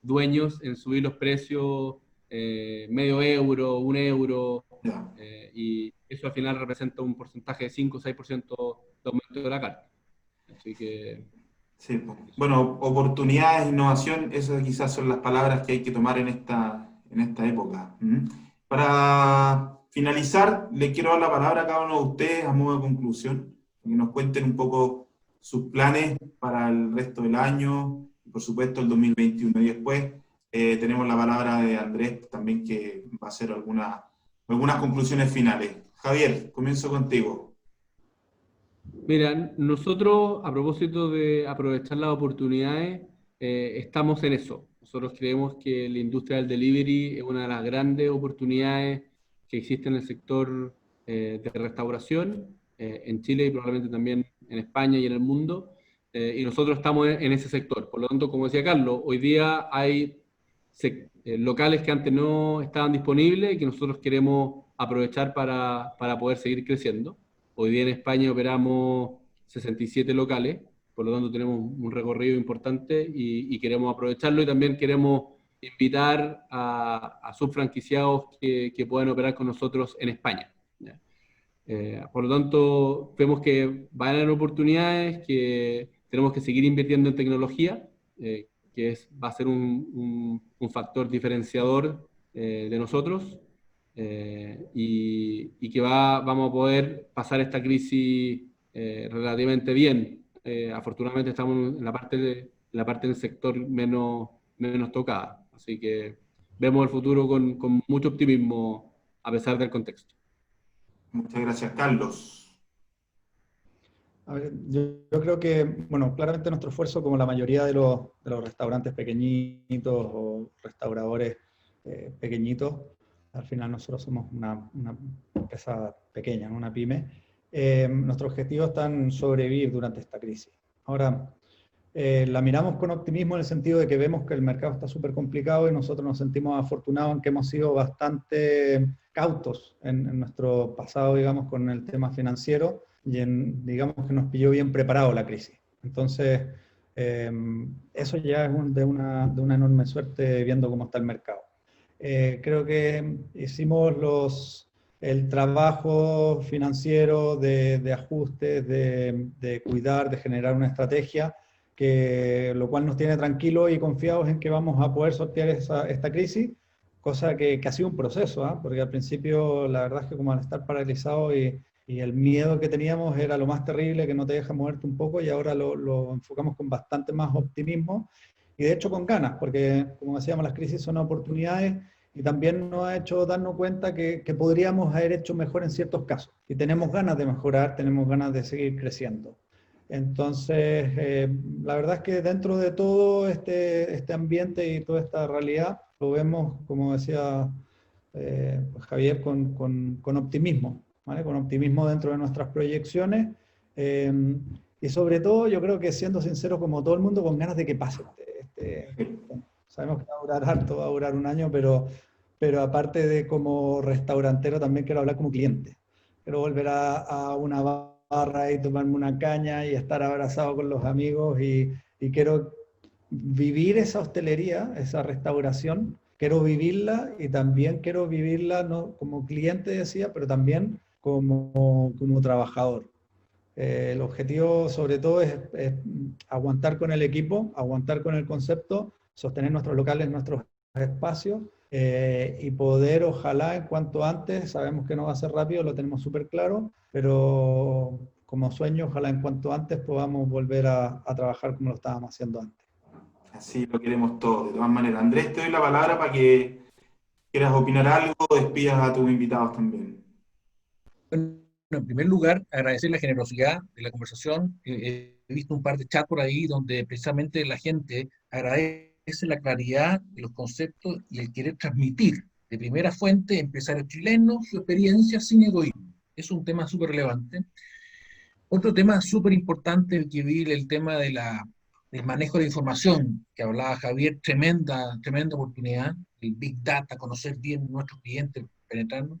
dueños en subir los precios medio euro, un euro, y eso al final representa un porcentaje de 5 o 6% de aumento de la carta. Así que... Sí, bueno, oportunidades, innovación, esas quizás son las palabras que hay que tomar en esta época. Para finalizar, le quiero dar la palabra a cada uno de ustedes a modo de conclusión, que nos cuenten un poco sus planes para el resto del año, y por supuesto el 2021. Y después tenemos la palabra de Andrés también, que va a hacer algunas conclusiones finales. Javier, comienzo contigo. Mira, nosotros, a propósito de aprovechar las oportunidades, estamos en eso. Nosotros creemos que la industria del delivery es una de las grandes oportunidades que existe en el sector de restauración, en Chile y probablemente también en España y en el mundo, y nosotros estamos en ese sector. Por lo tanto, como decía Carlos, hoy día hay locales que antes no estaban disponibles y que nosotros queremos aprovechar para poder seguir creciendo. Hoy día en España operamos 67 locales, por lo tanto tenemos un recorrido importante y queremos aprovecharlo, y también queremos invitar a subfranquiciados que puedan operar con nosotros en España. Por lo tanto, vemos que van a haber oportunidades, que tenemos que seguir invirtiendo en tecnología, va a ser un factor diferenciador de nosotros. Y que vamos a poder pasar esta crisis relativamente bien. Afortunadamente estamos en la parte del sector menos tocada, así que vemos el futuro con mucho optimismo a pesar del contexto. Muchas gracias, Carlos. A ver, yo creo que, bueno, claramente nuestro esfuerzo, como la mayoría de los restaurantes pequeñitos o restauradores pequeñitos, al final nosotros somos una empresa pequeña, ¿no? Una pyme, nuestro objetivo está en sobrevivir durante esta crisis. Ahora, la miramos con optimismo en el sentido de que vemos que el mercado está súper complicado y nosotros nos sentimos afortunados en que hemos sido bastante cautos en nuestro pasado, digamos, con el tema financiero y digamos que nos pilló bien preparado la crisis. Entonces, eso ya es de una enorme suerte viendo cómo está el mercado. Creo que hicimos el trabajo financiero de ajustes, de cuidar, de generar una estrategia, lo cual nos tiene tranquilos y confiados en que vamos a poder sortear esta crisis, cosa que ha sido un proceso, ¿eh? Porque al principio la verdad es que como al estar paralizado y el miedo que teníamos era lo más terrible, que no te deja moverte un poco, y ahora lo enfocamos con bastante más optimismo y de hecho con ganas, porque como decíamos, las crisis son oportunidades y también nos ha hecho darnos cuenta que podríamos haber hecho mejor en ciertos casos. Y tenemos ganas de mejorar, tenemos ganas de seguir creciendo. Entonces, la verdad es que dentro de todo este ambiente y toda esta realidad, lo vemos, como decía pues Javier, con optimismo, ¿vale? Con optimismo dentro de nuestras proyecciones. Y sobre todo, yo creo que siendo sincero, como todo el mundo, con ganas de que pase. Sabemos que va a durar harto, va a durar un año, pero aparte de como restaurantero, también quiero hablar como cliente. Quiero volver a una barra y tomarme una caña y estar abrazado con los amigos y quiero vivir esa hostelería, esa restauración, quiero vivirla y también quiero vivirla no como cliente, decía, pero también como trabajador. El objetivo sobre todo es aguantar con el equipo, aguantar con el concepto, sostener nuestros locales, nuestros espacios y poder, ojalá, en cuanto antes, sabemos que no va a ser rápido, lo tenemos súper claro, pero como sueño, ojalá en cuanto antes podamos volver a trabajar como lo estábamos haciendo antes. Así lo queremos todos, de todas maneras. Andrés, te doy la palabra para que quieras opinar algo o despidas a tus invitados también. Bueno, en primer lugar, agradecer la generosidad de la conversación. He visto un par de chats por ahí donde precisamente la gente agradece la claridad de los conceptos y el querer transmitir de primera fuente, empresarios chilenos, su experiencia sin egoísmo. Es un tema súper relevante. Otro tema súper importante, el que vi, el tema del manejo de la información, que hablaba Javier, tremenda oportunidad, el Big Data, conocer bien nuestros clientes, penetrarnos.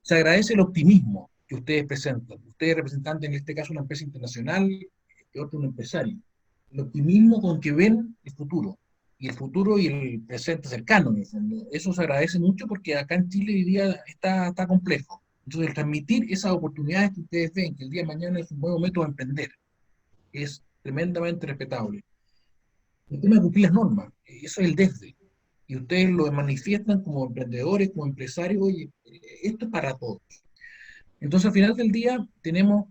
Se agradece el optimismo que ustedes presentan. Ustedes representantes, en este caso, una empresa internacional y otro un empresario. El optimismo con que ven el futuro. Y el futuro y el presente cercano, en el fondo. Eso se agradece mucho porque acá en Chile hoy día está complejo. Entonces, el transmitir esas oportunidades que ustedes ven, que el día de mañana es un buen método de emprender, es tremendamente respetable. El tema de cumplir las normas, eso es el desde. Y ustedes lo manifiestan como emprendedores, como empresarios, y esto es para todos. Entonces, al final del día, tenemos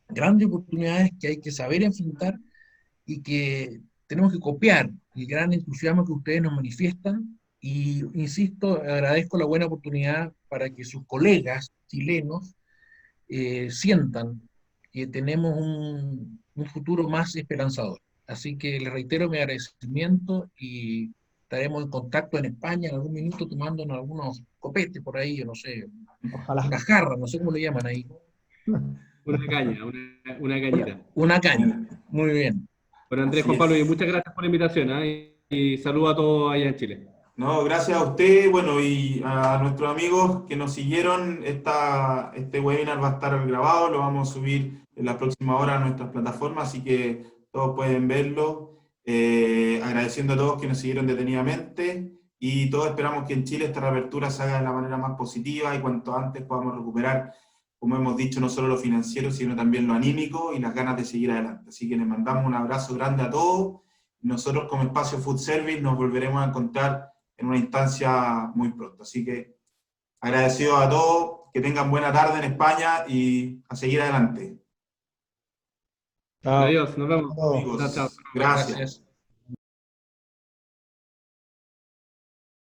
grandes oportunidades que hay que saber enfrentar y que tenemos que copiar el gran entusiasmo que ustedes nos manifiestan. Y, insisto, agradezco la buena oportunidad para que sus colegas chilenos sientan que tenemos un futuro más esperanzador. Así que les reitero mi agradecimiento y estaremos en contacto en España en algún minuto tomándonos algunos copetes por ahí, yo no sé, Ojalá. una jarra, no sé cómo le llaman ahí. Una caña, una cañita. Una caña. Muy bien. Bueno, Andrés, Así Juan Pablo, y es. muchas gracias por la invitación, ¿eh? Y saludos a todos allá en Chile. No, gracias a usted, bueno, y a nuestros amigos que nos siguieron. Este webinar va a estar grabado, lo vamos a subir en la próxima hora a nuestras plataformas, así que todos pueden verlo. Agradeciendo a todos que nos siguieron detenidamente y todos esperamos que en Chile esta reapertura se haga de la manera más positiva y cuanto antes podamos recuperar, como hemos dicho, no solo lo financiero, sino también lo anímico y las ganas de seguir adelante. Así que les mandamos un abrazo grande a todos. Nosotros como Espacio Food Service nos volveremos a encontrar en una instancia muy pronto. Así que agradecido a todos, que tengan buena tarde en España y a seguir adelante. Chao. Adiós, nos vemos. Chao. Amigos, Chao, chao. gracias. Gracias.